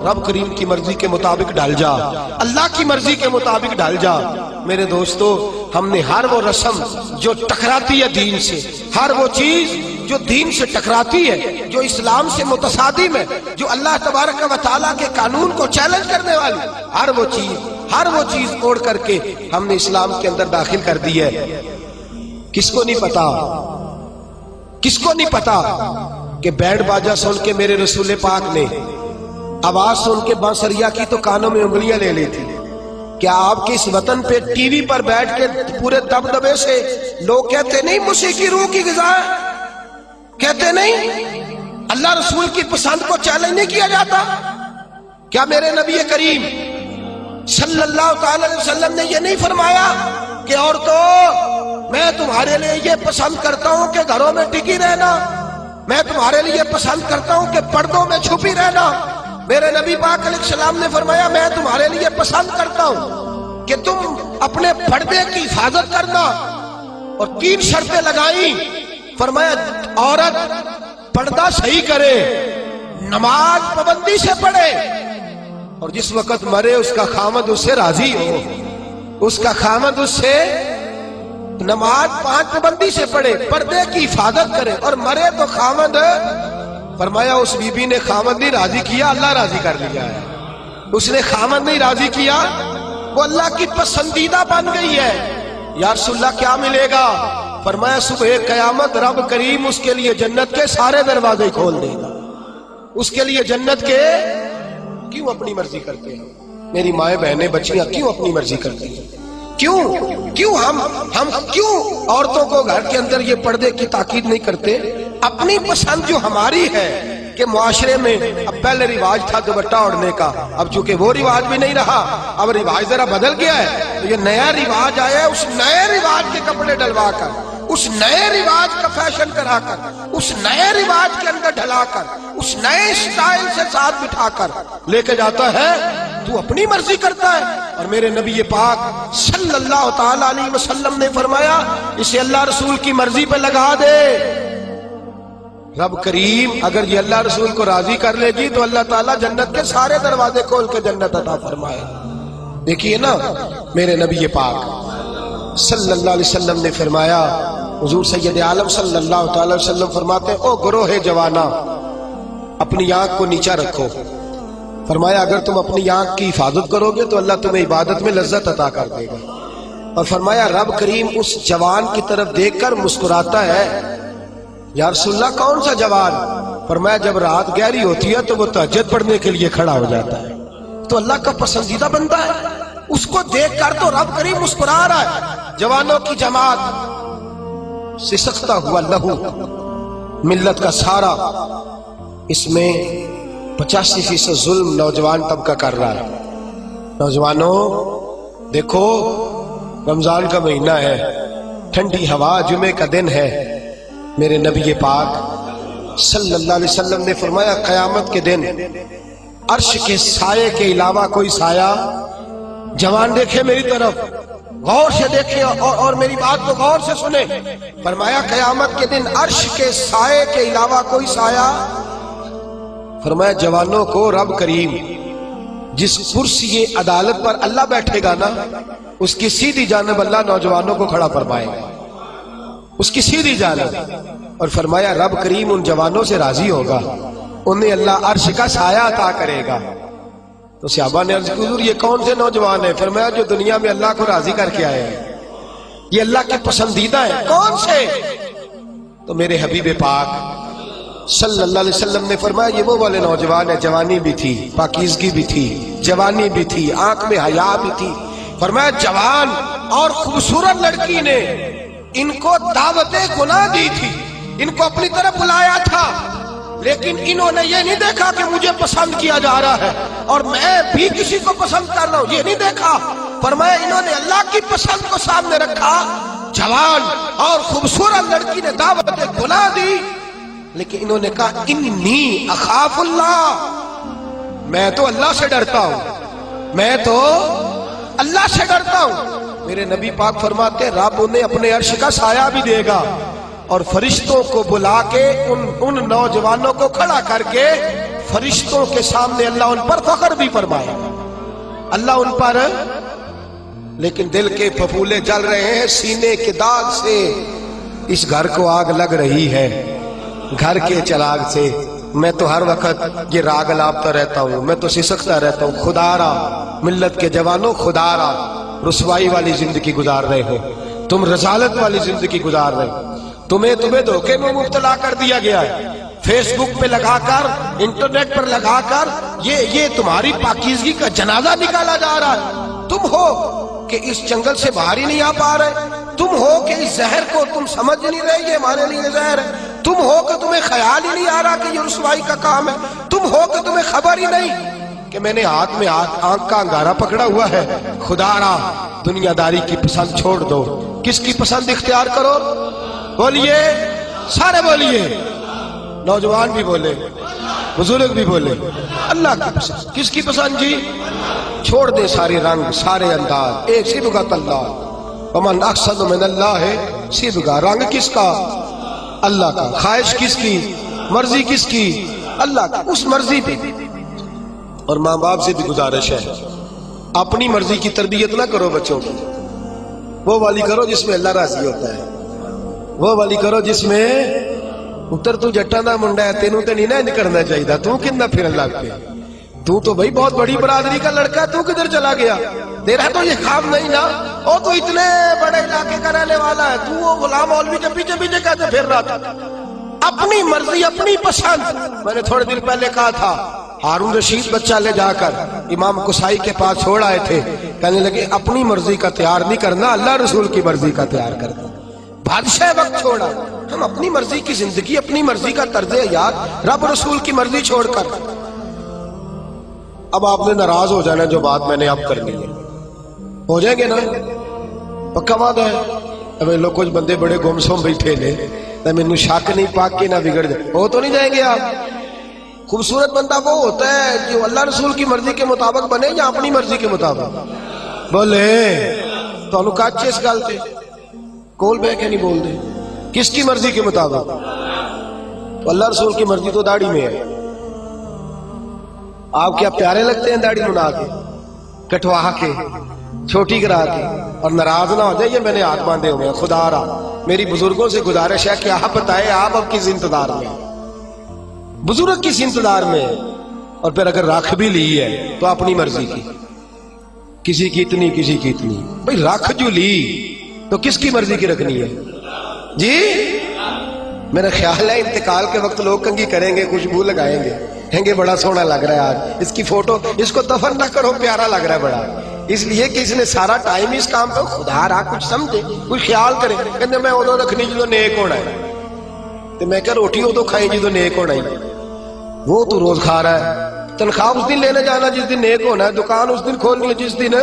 رب کریم کی مرضی کے مطابق ڈھل جا، اللہ کی مرضی کے مطابق ڈھل جا۔ میرے دوستو ہم نے ہر وہ رسم جو ٹکراتی ہے دین سے، ہر وہ چیز جو دین سے ٹکراتی ہے، جو اسلام سے متصادم ہے، جو اللہ تبارک و تعالیٰ کے قانون کو چیلنج کرنے والی، ہر وہ چیز اوڑھ کر کے ہم نے اسلام کے اندر داخل کر دی ہے۔ کس کو نہیں پتا، کس کو نہیں پتا کہ بینڈ باجا سن کے میرے رسول پاک نے آواز سن کے بانسریا کی تو کانوں میں انگلیاں لے لی تھی۔ کیا آپ کے اس وطن پہ ٹی وی پر بیٹھ کے پورے دبدبے سے لوگ کہتے نہیں موسیقی روح کی غذا ہے؟ کہتے نہیں اللہ رسول کی پسند کو چیلنج نہیں کیا جاتا؟ کیا میرے نبی کریم صلی اللہ تعالی علیہ وسلم نے یہ نہیں فرمایا کہ عورتوں میں تمہارے لیے یہ پسند کرتا ہوں کہ گھروں میں ٹکی رہنا، میں تمہارے لیے پسند کرتا ہوں کہ پردوں میں چھپی رہنا؟ میرے نبی پاک علیہ السلام نے فرمایا میں تمہارے لیے پسند کرتا ہوں کہ تم اپنے پردے کی حفاظت کرنا، اور 3 شرطیں لگائیں۔ فرمایا عورت پردہ صحیح کرے، نماز پابندی سے پڑھے، اور جس وقت مرے اس کا خامد اس سے راضی ہو، اس کا خامد اس سے نماز 5 پابندی سے پڑھے، پردے کی حفاظت کرے، اور مرے تو خامد، فرمایا اس بی بی نے خامد نہیں راضی کیا، اللہ راضی کر لیا ہے۔ اس نے خامد نہیں راضی کیا، وہ اللہ کی پسندیدہ بن گئی ہے۔ یا رسول اللہ کیا ملے گا؟ فرمایا صبح قیامت رب کریم اس کے لیے جنت کے سارے دروازے کھول دے گا۔ اس کے لیے جنت کے، کیوں اپنی مرضی کرتے ہیں میری مائیں بہنیں بچیاں، کیوں اپنی مرضی کرتی ہیں؟ کیوں ہم کیوں عورتوں کو گھر کے اندر یہ پردے کی تاکید نہیں کرتے؟ اپنی پسند جو ہماری ہے کہ معاشرے میں اب پہلے رواج تھا دوپٹہ اوڑھنے کا، اب چونکہ وہ رواج بھی نہیں رہا، اب رواج ذرا بدل گیا ہے، تو یہ نیا رواج آیا ہے، اس نئے رواج کے کپڑے ڈلوا کر، اس نئے رواج کا فیشن کرا کر، اس نئے رواج کے اندر ڈھلا کر، اس نئے سٹائل سے ساتھ بٹھا کر لے کے جاتا ہے، تو اپنی مرضی کرتا ہے۔ اور میرے نبی پاک صلی اللہ تعالی علیہ وسلم نے فرمایا اسے اللہ رسول کی مرضی پہ لگا دے، رب کریم اگر یہ اللہ رسول کو راضی کر لے گی تو اللہ تعالیٰ جنت کے سارے دروازے کھول کے جنت عطا فرمائے. دیکھیے نا میرے نبی پاک صلی اللہ علیہ وسلم نے فرمایا، حضور سید عالم صلی اللہ تعالی وسلم فرماتے ہیں، او گروہ جوانا اپنی آنکھ کو نیچا رکھو. فرمایا اگر تم اپنی آنکھ کی حفاظت کرو گے تو اللہ تمہیں عبادت میں لذت عطا کر دے گا. اور فرمایا رب کریم اس جوان کی طرف دیکھ کر مسکراتا ہے. یا رسول اللہ کون سا جوان؟ فرمایا جب رات گہری ہوتی ہے تو وہ تہجد پڑھنے کے لیے کھڑا ہو جاتا ہے. تو اللہ کا پسندیدہ بندہ ہے، اس کو دیکھ کر تو رب کریم مسکرا رہا ہے. جوانوں کی جماعت سسکتا ہوا لہو ملت کا سارا، اس میں 85% ظلم نوجوان طبقہ کر رہا ہے. نوجوانوں دیکھو رمضان کا مہینہ ہے، ٹھنڈی ہوا، جمعے کا دن ہے. میرے نبی پاک صلی اللہ علیہ وسلم نے فرمایا قیامت کے دن عرش کے سائے کے علاوہ کوئی سایہ، جوان دیکھے میری طرف غور سے دیکھے اور میری بات کو غور سے سنے. فرمایا قیامت کے دن عرش کے سائے کے علاوہ کوئی سایہ. فرمایا جوانوں کو رب کریم جس کرسی عدالت پر اللہ بیٹھے گا نا، اس کی سیدھی جانب اللہ نوجوانوں کو کھڑا فرمائے گا، اس کی سیدھی جانب. اور فرمایا رب کریم ان جوانوں سے راضی ہوگا، انہیں اللہ عرش کا سایہ عطا کرے گا. تو صحابہ نے عرض کی حضور یہ کون سے نوجوان ہیں؟ فرمایا جو دنیا میں اللہ کو راضی کر کے آئے ہیں، یہ اللہ کے پسندیدہ ہیں. کون سے؟ تو میرے حبیب پاک صلی اللہ علیہ وسلم نے فرمایا یہ وہ والے نوجوان ہیں، جوانی بھی تھی، پاکیزگی بھی تھی، جوانی بھی تھی، آنکھ میں حیا بھی تھی. فرمایا جوان اور خوبصورت لڑکی نے ان کو دعوت گناہ دی تھی، ان کو اپنی طرف بلایا تھا، لیکن انہوں نے یہ نہیں دیکھا کہ مجھے پسند کیا جا رہا ہے اور میں بھی کسی کو پسند کر رہا ہوں، یہ نہیں دیکھا. فرمایا انہوں نے اللہ کی پسند کو سامنے رکھا. جوان اور خوبصورت لڑکی نے دعوت گناہ دی، لیکن انہوں نے کہا انی اخاف اللہ، میں تو اللہ سے ڈرتا ہوں، میں تو اللہ سے ڈرتا ہوں. میرے نبی پاک فرماتے ہیں رب انہیں اپنے عرش کا سایہ بھی دے گا اور فرشتوں کو بلا کے ان نوجوانوں کو کھڑا کر کے فرشتوں کے سامنے اللہ ان پر فخر بھی فرمائے گا. اللہ ان پر، لیکن دل کے پھپھولے جل رہے ہیں سینے کے داغ سے. اس گھر کو آگ لگ رہی ہے گھر کے چراغ سے. میں تو ہر وقت یہ راگ لاپتا رہتا ہوں، میں تو سسکتا رہتا ہوں. خدا را ملت کے جوانوں، خدا را رسوائی والی زندگی گزار رہے ہو، تم رسالت والی زندگی گزار رہے ہو. تمہیں دھوکے میں مبتلا کر دیا گیا ہے، فیس بک پہ لگا کر، انٹرنیٹ پر لگا کر یہ تمہاری پاکیزگی کا جنازہ نکالا جا رہا ہے. تم ہو کہ اس جنگل سے باہر ہی نہیں آ پا رہے، تم ہو کہ اس زہر کو تم سمجھ نہیں رہے یہ ہمارے لیے زہر ہے، تم ہو کہ تمہیں خیال ہی نہیں آ رہا کہ یہ رسوائی کا کام ہے، تم ہو کہ تمہیں خبر ہی نہیں کہ میں نے ہاتھ میں آنکھ کا انگارہ پکڑا ہوا ہے. خدا را دنیا داری کی پسند چھوڑ دو، کس کی پسند اختیار کرو؟ بولیے، سارے بولیے، نوجوان بھی بولے، بزرگ بھی بولے. اللہ کی پسند. کس کی پسند جی؟ چھوڑ دے سارے رنگ سارے انداز، ایک صبغۃ اللہ، ومن احسن من اللہ صبغہ. رنگ کس کا؟ اللہ کا. خواہش کس کی؟ مرضی کس کی؟ اللہ کی. اس مرضی پہ. اور ماں باپ سے بھی گزارش ہے اپنی مرضی کی تربیت نہ کرو بچوں کی، وہ والی کرو جس میں اللہ راضی ہوتا ہے، وہ والی کرو جس میں اتر تو جٹا دا منڈا ہے، تینوں تے نہیں نہ کرنا چاہیے، تو کتنا پھر اللہ پہ، تو بھائی بہت بڑی برادری کا لڑکا ہے، تو کدھر چلا گیا؟ تیرا تو یہ کام نہیں نا، وہ تو اتنے بڑے علاقے کا رہنے والا ہے، تو وہ غلام مولوی کے پیچھے پیچھے کہتے پھر رہا تھا. اپنی مرضی اپنی پسند. میں نے تھوڑے دن پہلے کہا تھا ہارون رشید بچہ لے جا کر امام قصائی کے پاس چھوڑ آئے تھے، کہنے لگے اپنی مرضی کا تیار نہیں کرنا، اللہ رسول کی مرضی کا تیار کرنا. بادشاہ وقت چھوڑا، ہم اپنی مرضی کی زندگی، اپنی مرضی کا طرز حیات، رب رسول کی مرضی چھوڑ کر. اب آپ نے ناراض ہو جانا جو بات میں نے اب کرنی ہے، ہو جائیں گے نا؟ پکا وعدہ ہے. اب لوگ کچھ بندے بڑے گمسم بیٹھے لے، میں شک نہیں پاک کے نہ بگڑ جائے، ہو تو نہیں جائیں گے آپ؟ خوبصورت بندہ وہ ہوتا ہے جو اللہ رسول کی مرضی کے مطابق بنے یا اپنی مرضی کے مطابق؟ بولے تو انہوں کاچے اس گل تے کول بے کے نہیں بول دے، کس کی مرضی کے مطابق؟ تو اللہ رسول کی مرضی تو داڑھی میں ہے. آپ کیا پیارے لگتے ہیں داڑھی منا کے, کٹوا کے, چھوٹی کرا کے, اور ناراض نہ ہو جائے یہ میں نے ہاتھ باندھے ہوئے ہیں. خدا را میری بزرگوں سے گزارش ہے کہ آپ بتائیں آپ اب کس انتظار میں ہیں, بزرگ کس انتظار میں ہے. اور پھر اگر رکھ بھی لی ہے تو اپنی مرضی کی, کسی کی اتنی کسی کی اتنی. بھئی رکھ جو لی تو کس کی مرضی کی رکھنی ہے جی؟ میرا خیال ہے انتقال کے وقت لوگ کنگھی کریں گے, خوشبو لگائیں گے, کہیں گے بڑا سونا لگ رہا ہے آج, اس کی فوٹو, اس کو دفن نہ کرو, پیارا لگ رہا ہے بڑا. اس لیے کہ اس نے سارا ٹائم اس کام پہ, خدا را کچھ سمجھے, کچھ خیال کرے. کہتے میں ادو رکھنی جدو نیک ہونا ہے. تو میں کہا روٹی ادو کھائی جدو نیک ہونا ہے. وہ تو روز کھا رہا ہے, تنخواہ اس دن لینے جانا جس دن نیک ہونا ہے, دکان اس دن کھولنی ہے جس دن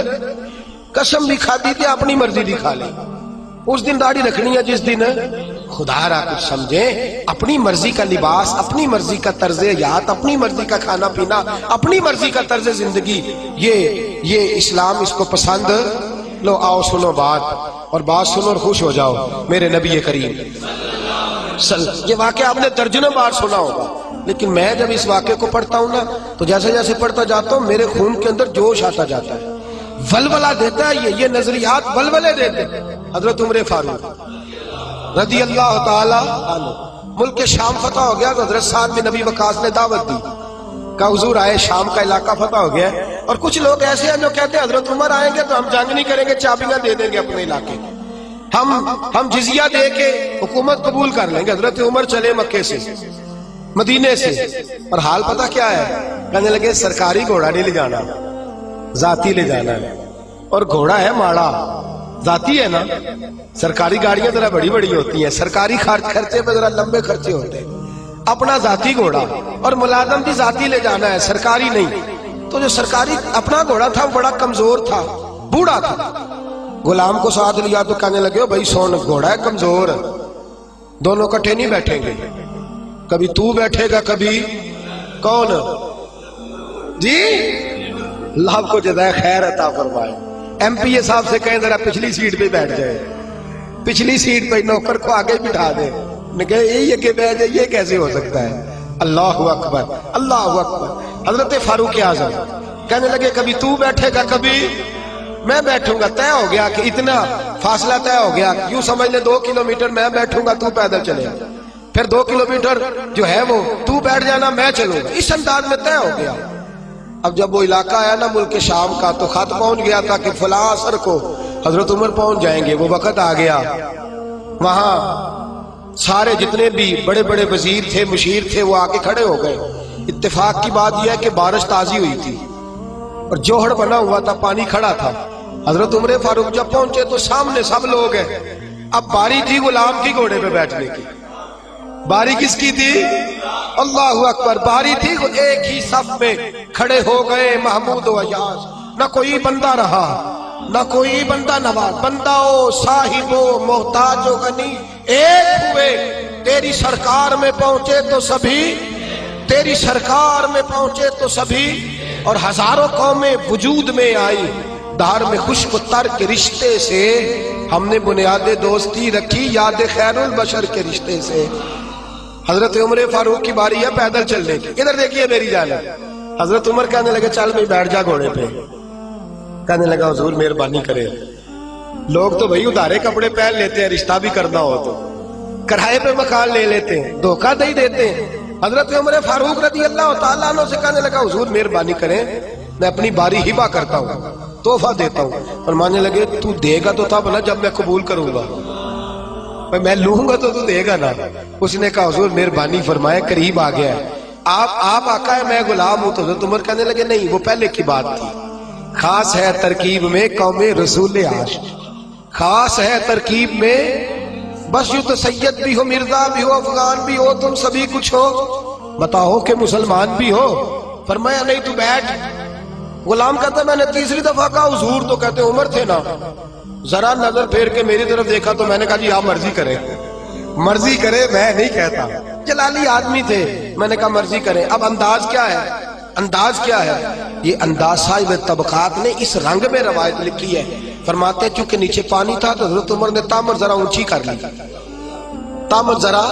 قسم بھی کھا دی تھی اپنی مرضی دی کھا لی, اس دن داڑھی رکھنی ہے جس دن. خدا را کچھ سمجھیں, اپنی مرضی کا لباس, اپنی مرضی کا طرز حیات, اپنی مرضی کا کھانا پینا, اپنی مرضی کا طرز زندگی, یہ اسلام اس کو پسند. لو آؤ سنو بات, اور بات سنو اور خوش ہو جاؤ. میرے نبی کریم یہ واقعہ آپ نے درجنوں بار سنا ہوگا, لیکن میں جب اس واقعے کو پڑھتا ہوں نا تو جیسے جیسے پڑھتا جاتا ہوں میرے خون کے اندر جوش آتا جاتا ہے, ولولہ دیتا ہے. یہ نظریات ولولے دیتے. حضرت عمر فاروق رضی اللہ تعالی عنہ, ملک شام فتح ہو گیا تو حضرت سعد بن نبی وقاص نے دعوت دی کہ حضور آئے, شام کا علاقہ فتح ہو گیا. اور کچھ لوگ ایسے ہیں جو کہتے ہیں حضرت عمر آئیں گے تو ہم جنگ نہیں کریں گے, چابیاں دے دیں گے اپنے علاقے, ہم جزیہ دے کے حکومت قبول کر لیں گے. حضرت عمر چلے مکے سے, مدینے سے, اور حال پتہ کیا ہے, کہنے لگے سرکاری گھوڑا نہیں لے جانا, ذاتی لے جانا ہے. اور گھوڑا ہے ماڑا, ذاتی ہے نا, سرکاری گاڑیاں ذرا بڑی بڑی ہوتی ہیں, سرکاری خرچے پہ ذرا لمبے خرچے ہوتے ہیں. اپنا ذاتی گھوڑا, اور ملازم بھی ذاتی لے جانا ہے, سرکاری نہیں. تو جو سرکاری اپنا گھوڑا تھا وہ بڑا کمزور تھا, بوڑھا تھا. غلام کو ساتھ لیا تو کہنے لگے بھائی سون, گھوڑا ہے کمزور, دونوں کٹھے نہیں بیٹھیں گے, کبھی تو بیٹھے گا کبھی کون جی. اللہ کو جزائے خیر عطا فرمائے. ایم پی اے صاحب سے کہیں ذرا پچھلی سیٹ پہ بیٹھ جائے, پچھلی سیٹ پہ نوکر کو آگے بٹھا دے. نے کہا یہ کہ بیٹھ جائے, یہ کیسے ہو سکتا ہے. اللہ اکبر, اللہ اکبر. حضرت فاروق اعظم کہنے لگے کبھی تو بیٹھے گا کبھی میں بیٹھوں گا. طے ہو گیا کہ اتنا فاصلہ طے ہو گیا, یوں سمجھ لے 2 کلومیٹر میں بیٹھوں گا, تو پیدل چلے, پھر 2 کلومیٹر جو ہے وہ تو بیٹھ جانا, میں چلوں گا. اس انداز میں طے ہو گیا. اب جب وہ علاقہ آیا نا ملک شام کا, تو خط پہنچ گیا تھا کہ فلاں عصر کو حضرت عمر پہنچ جائیں گے. وہ وقت آ گیا, وہاں سارے جتنے بھی بڑے بڑے وزیر تھے, مشیر تھے, وہ آ کے کھڑے ہو گئے. اتفاق کی بات یہ ہے کہ بارش تازی ہوئی تھی اور جوہڑ بنا ہوا تھا, پانی کھڑا تھا. حضرت عمر فاروق جب پہنچے تو سامنے سب لوگ ہیں. اب باری تھی غلام کی گھوڑے پہ بیٹھنے کی. باری کس کی تھی؟ اللہ اکبر. باری تھی, ایک ہی صف میں کھڑے ہو گئے محمود و ایاز. نہ کوئی بندہ رہا, نہ کوئی بندہ نواز, بندہ ہو صاحب ہو محتاج ہو غنی, ایک ہوئے. تیری سرکار میں پہنچے تو سبھی, تیری سرکار میں پہنچے تو سبھی, اور ہزاروں قومیں وجود میں آئی. دھار میں خشک و تر کے رشتے سے ہم نے بنیاد دوستی رکھی, یاد خیر البشر کے رشتے سے. حضرت عمر فاروق کی باری ہے پیدل چلنے کی. ادھر دیکھیے میری جانب. حضرت عمر کہنے لگے چل بھائی بیٹھ جا گھوڑے پہ. کہنے لگا حضور مہربانی کرے, لوگ تو بھائی ادھارے کپڑے پہن لیتے ہیں, رشتہ بھی کرنا ہو تو کرائے پہ مکان لے لیتے ہیں, دھوکہ دے دیتے ہیں. حضرت عمر فاروق رضی اللہ تعالیٰ عنہ سے کہنے لگا حضور مہربانی کریں, میں اپنی باری ہبہ کرتا ہوں, تحفہ دیتا ہوں. اور ماننے لگے تو دے گا تو تب نا جب میں قبول کروں گا, میں لوں گا تو دے گا نا. اس نے کہا حضور مہربانی فرمائے, قریب آ گیا ہے, آپ آقا ہے میں غلام ہوں. تو حضرت عمر کہنے لگے نہیں, وہ پہلے کی بات تھی. خاص ہے ترکیب میں قوم رسول عاشق, خاص ہے ترکیب میں, بس یوں تو سید بھی ہو, مرزا بھی ہو, افغان بھی ہو, تم سبھی کچھ ہو, بتاؤ کہ مسلمان بھی ہو. فرمایا نہیں تو بیٹھ. غلام کہتا میں نے تیسری دفعہ کہا حضور, تو کہتے عمر تھے نا, ذرا نظر پھیر کے میری طرف دیکھا تو میں نے کہا جی آپ مرضی کریں, مرضی کرے, میں نہیں کہتا. جلالی آدمی تھے, میں نے کہا مرضی کریں. اب انداز کیا ہے, انداز کیا ہے, یہ انداز صاحب طبقات نے اس رنگ میں روایت لکھی ہے. فرماتے ہیں چونکہ نیچے پانی تھا تو حضرت عمر نے تامر ذرا اونچی کر لی, تامر ذرا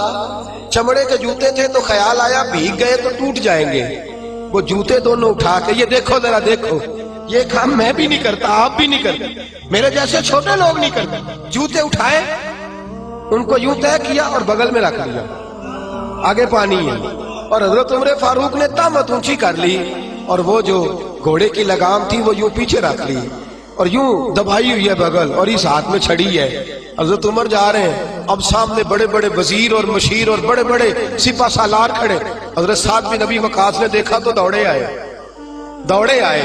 چمڑے کے جوتے تھے تو خیال آیا بھیگ گئے تو ٹوٹ جائیں گے، وہ جوتے دونوں اٹھا کے یہ دیکھو ذرا دیکھو، یہ کام میں بھی نہیں کرتا، آپ بھی نہیں کرتے، میرے جیسے چھوٹے لوگ نہیں کرتے، جوتے اٹھائے ان کو یوں طے کیا اور بغل میں رکھ لیا، آگے پانی ہے، اور حضرت عمر فاروق نے طامت اونچی کر لی اور وہ جو گھوڑے کی لگام تھی وہ یوں پیچھے رکھ لی اور یوں دبائی ہوئی ہے بغل، اور اس ہاتھ میں چھڑی ہے۔ حضرت عمر جا رہے ہیں، اب سامنے بڑے بڑے وزیر اور مشیر اور بڑے بڑے سپہ سالار کھڑے۔ حضرت سعد بن ابی وقاص نے دیکھا تو دوڑے آئے،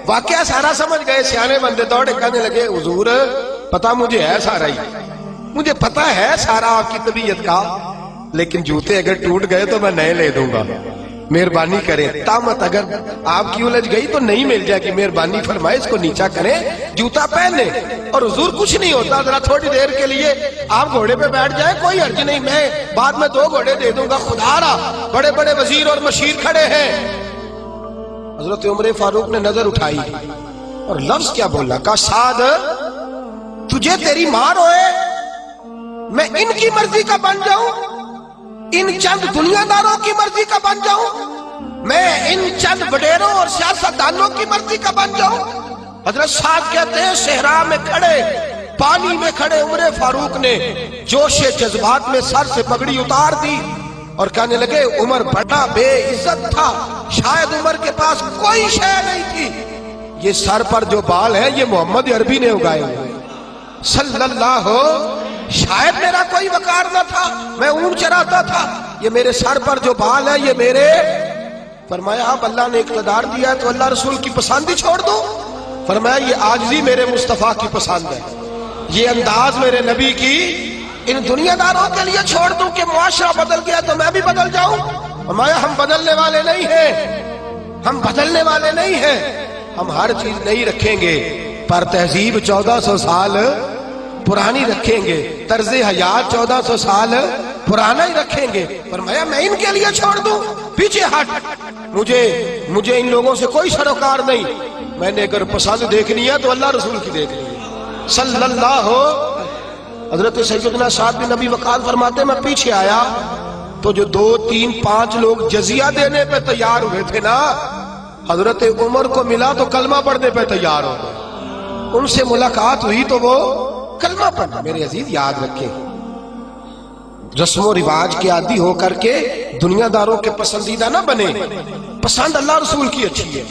واقعہ سارا سمجھ گئے، سیانے بندے دوڑے، کہنے لگے حضور پتہ مجھے ہے سارا ہی، مجھے پتہ ہے سارا آپ کی طبیعت کا، لیکن جوتے اگر ٹوٹ گئے تو میں نئے لے دوں گا، مہربانی کریں، طامت اگر آپ کی الجھ گئی تو نہیں مل جائے گی، مہربانی فرمائے اس کو نیچا کریں، جوتا پہنے۔ اور حضور کچھ نہیں ہوتا، ذرا تھوڑی دیر کے لیے آپ گھوڑے پہ بیٹھ جائیں، کوئی حرج نہیں، میں بعد میں 2 گھوڑے دے دوں گا، خدا را بڑے بڑے وزیر اور مشیر کھڑے ہیں۔ حضرت عمر فاروق نے نظر اٹھائی اور لفظ کیا بولا، کہا سعد تجھے تیری ماں روئے، میں ان کی مرضی کا بن جاؤں، ان چند دنیا داروں کی مرضی کا بن جاؤں، میں ان چند وڈیروں اور سیاستدانوں کی مرضی کا بن جاؤں۔ حضرت سعد کہتے ہیں صحرا میں کھڑے، پانی میں کھڑے عمر فاروق نے جوش جذبات میں سر سے پگڑی اتار دی اور کہنے لگے عمر بڑا بے عزت تھا، شاید عمر کے پاس کوئی شے نہیں تھی، یہ سر پر جو بال ہے یہ محمد عربی نے اگائے ہوئے صلی اللہ، شاید میرا کوئی وقار نہ تھا، میں اونٹ چراتا تھا، یہ میرے سر پر جو بال ہے یہ میرے۔ فرمایا اب اللہ نے اقتدار دیا ہے تو اللہ رسول کی پسند ہی چھوڑ دو؟ فرمایا یہ عاجزی میرے مصطفیٰ کی پسند ہے، یہ انداز میرے نبی کی ان دنیا داروں کے لیے چھوڑ دوں کہ معاشرہ بدل گیا تو میں بھی بدل جاؤں؟ فرمایا ہم بدلنے والے نہیں ہیں، ہم بدلنے والے نہیں ہیں، ہم ہر چیز نہیں رکھیں گے پر تہذیب 1400 سال پرانی رکھیں گے، طرز حیات 1400 سال پرانا ہی رکھیں گے۔ فرمایا میں ان کے لیے چھوڑ دوں؟ پیچھے ہٹ، مجھے ان لوگوں سے کوئی سروکار نہیں، میں نے اگر پسند دیکھنی ہے تو اللہ رسول کی دیکھنی ہے صلی اللہ۔ حضرت سیدنا سعد بن ابی وقاص فرماتے ہیں میں پیچھے آیا تو جو 2 3 5 لوگ جزیہ دینے پہ تیار ہوئے تھے نا، حضرت عمر کو ملا تو کلمہ پڑھنے پہ تیار ہو گئے، ان سے ملاقات ہوئی تو وہ کلمہ پڑھنا۔ میرے عزیز یاد رکھیں، رسم و رواج کے عادی ہو کر کے دنیا داروں کے پسندیدہ نہ بنے، پسند اللہ رسول کی اچھی ہے،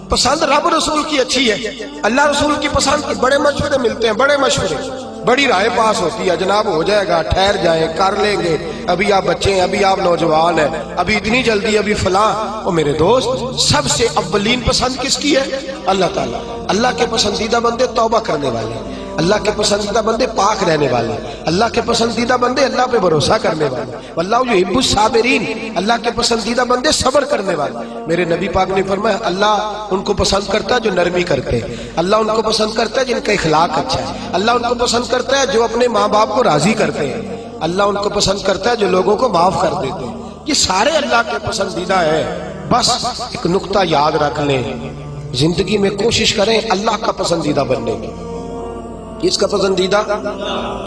پسند رب رسول کی اچھی ہے، اللہ رسول کی پسند کی بڑے مشورے ملتے ہیں، بڑے مشورے، بڑی رائے پاس ہوتی ہے، جناب ہو جائے گا، ٹھہر جائیں، کر لیں گے، ابھی آپ بچے ہیں، ابھی آپ نوجوان ہیں، ابھی اتنی جلدی، ابھی فلاں۔ اور میرے دوست سب سے اولین پسند کس کی ہے؟ اللہ تعالیٰ۔ اللہ کے پسندیدہ بندے توبہ کرنے والے، اللہ کے پسندیدہ بندے پاک رہنے والے، اللہ کے پسندیدہ بندے اللہ پہ بھروسہ کرنے والے، واللہ یحب الصابرین، اللہ کے پسندیدہ بندے صبر کرنے والے۔ میرے نبی پاک نے فرمایا اللہ ان کو پسند کرتا ہے جو نرمی کرتے ہیں، اللہ ان کو پسند کرتا ہے جن کا اخلاق اچھا ہے، اللہ ان کو پسند کرتا ہے جو اپنے ماں باپ کو راضی کرتے ہیں، اللہ ان کو پسند کرتا ہے جو لوگوں کو معاف کر دیتے ہیں۔ یہ سارے اللہ کے پسندیدہ ہیں۔ بس ایک نقطہ یاد رکھ لیں، زندگی میں کوشش کریں اللہ کا پسندیدہ بننے کی۔ کس کا پسندیدہ؟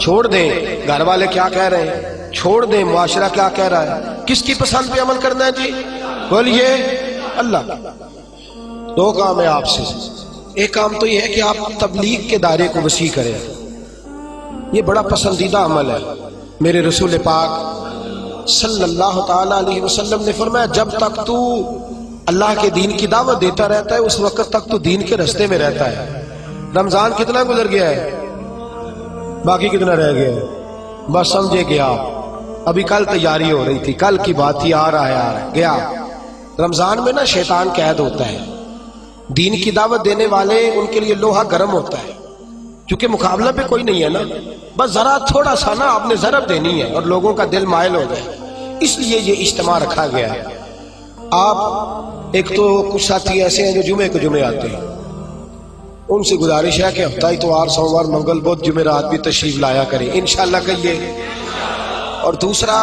چھوڑ دیں گھر والے کیا کہہ رہے ہیں، چھوڑ دیں معاشرہ کیا کہہ رہا ہے، کس کی پسند پہ عمل کرنا ہے؟ جی بولیے اللہ۔ 2 کام ہے آپ سے، ایک کام تو یہ ہے کہ آپ تبلیغ کے دائرے کو وسیع کریں، یہ بڑا پسندیدہ عمل ہے۔ میرے رسول پاک صلی اللہ تعالی علیہ وسلم نے فرمایا جب تک تو اللہ کے دین کی دعوت دیتا رہتا ہے اس وقت تک تو دین کے راستے میں رہتا ہے۔ رمضان کتنا گزر گیا ہے، باقی کتنا رہ گیا ہے؟ بس سمجھے گیا، ابھی کل تیاری ہو رہی تھی، کل کی بات تھی، آ رہا ہے گیا۔ رمضان میں نا شیطان قید ہوتا ہے، دین کی دعوت دینے والے ان کے لیے لوہا گرم ہوتا ہے، کیونکہ مقابلہ پہ کوئی نہیں ہے نا، بس ذرا تھوڑا سا نا آپ نے ضرب دینی ہے اور لوگوں کا دل مائل ہو جائے، اس لیے یہ اجتماع رکھا گیا ہے۔ آپ ایک تو کچھ ساتھی ایسے ہیں جو جمعے کو جمعے آتے ہیں، ان سے گزارش ہے کہ ہفتہ اتوار سوموار منگل بدھ جمعرات بھی تشریف لایا کریں انشاءاللہ کہیے، اور دوسرا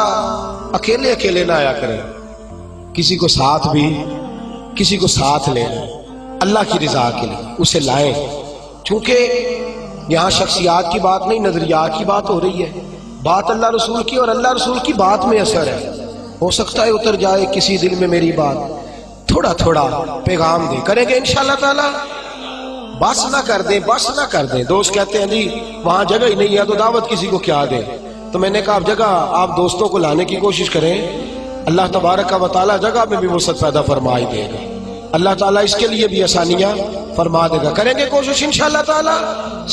اکیلے اکیلے نہ آیا کریں، کسی کو ساتھ بھی، کسی کو ساتھ لیں، اللہ کی رضا کے لیے اسے لائیں، چونکہ یہاں شخصیات کی بات نہیں نظریات کی بات ہو رہی ہے۔ بات اللہ رسول کی، اور اللہ رسول کی بات میں اثر ہے. ہو سکتا ہے اتر جائے کسی دل میں میری بات، تھوڑا تھوڑا پیغام دے. کریں گے انشاءاللہ تعالی. بس نہ کر دیں، بس نہ کر دیں. دوست کہتے ہیں جی وہاں جگہ ہی نہیں ہے تو دعوت کسی کو کیا دیں. تو میں نے کہا اب جگہ آپ دوستوں کو لانے کی کوشش کریں، اللہ تبارک و تعالی جگہ میں بھی وسعت پیدا فرما ہی دے گا. اللہ تعالیٰ اس کے لیے بھی آسانیاں فرما دے گا. کریں گے کوشش انشاءاللہ تعالی.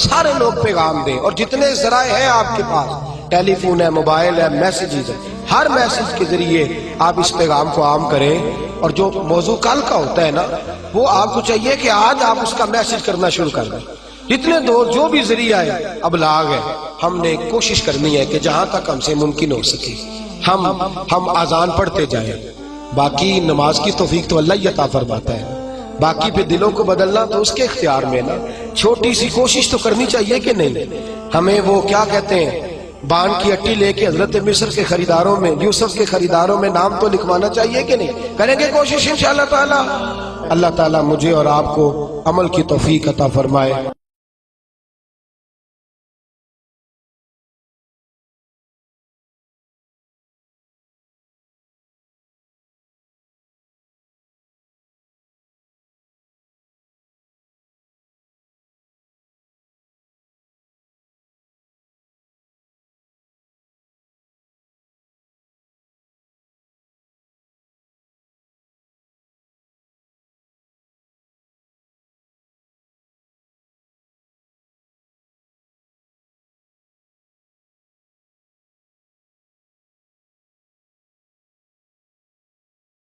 سارے لوگ پیغام دیں، اور جتنے ذرائع ہیں آپ کے پاس، ٹیلی فون ہے، موبائل ہے، میسیجز ہے، ہر میسیج کے ذریعے آپ اس پیغام کو عام کریں. اور جو موضوع کل کا ہوتا ہے نا، وہ آپ کو چاہیے کہ آج آپ اس کا میسیج کرنا شروع کر دیں. جتنے جو بھی ذریعہ ہے ابلاغ ہے، ہم نے کوشش کرنی ہے کہ جہاں تک ہم سے ممکن ہو سکے ہم آذان پڑھتے جائیں. باقی نماز کی توفیق تو اللہ ہی عطا فرماتا ہے، باقی پہ دلوں کو بدلنا تو اس کے اختیار میں نا. چھوٹی سی کوشش تو کرنی چاہیے کہ نہیں. ہمیں وہ کیا کہتے ہیں، بان کی اٹی لے کے حضرت مصر کے خریداروں میں، یوسف کے خریداروں میں نام تو لکھوانا چاہیے کہ نہیں. کریں گے کوشش انشاءاللہ تعالی. اللہ تعالیٰ مجھے اور آپ کو عمل کی توفیق عطا فرمائے.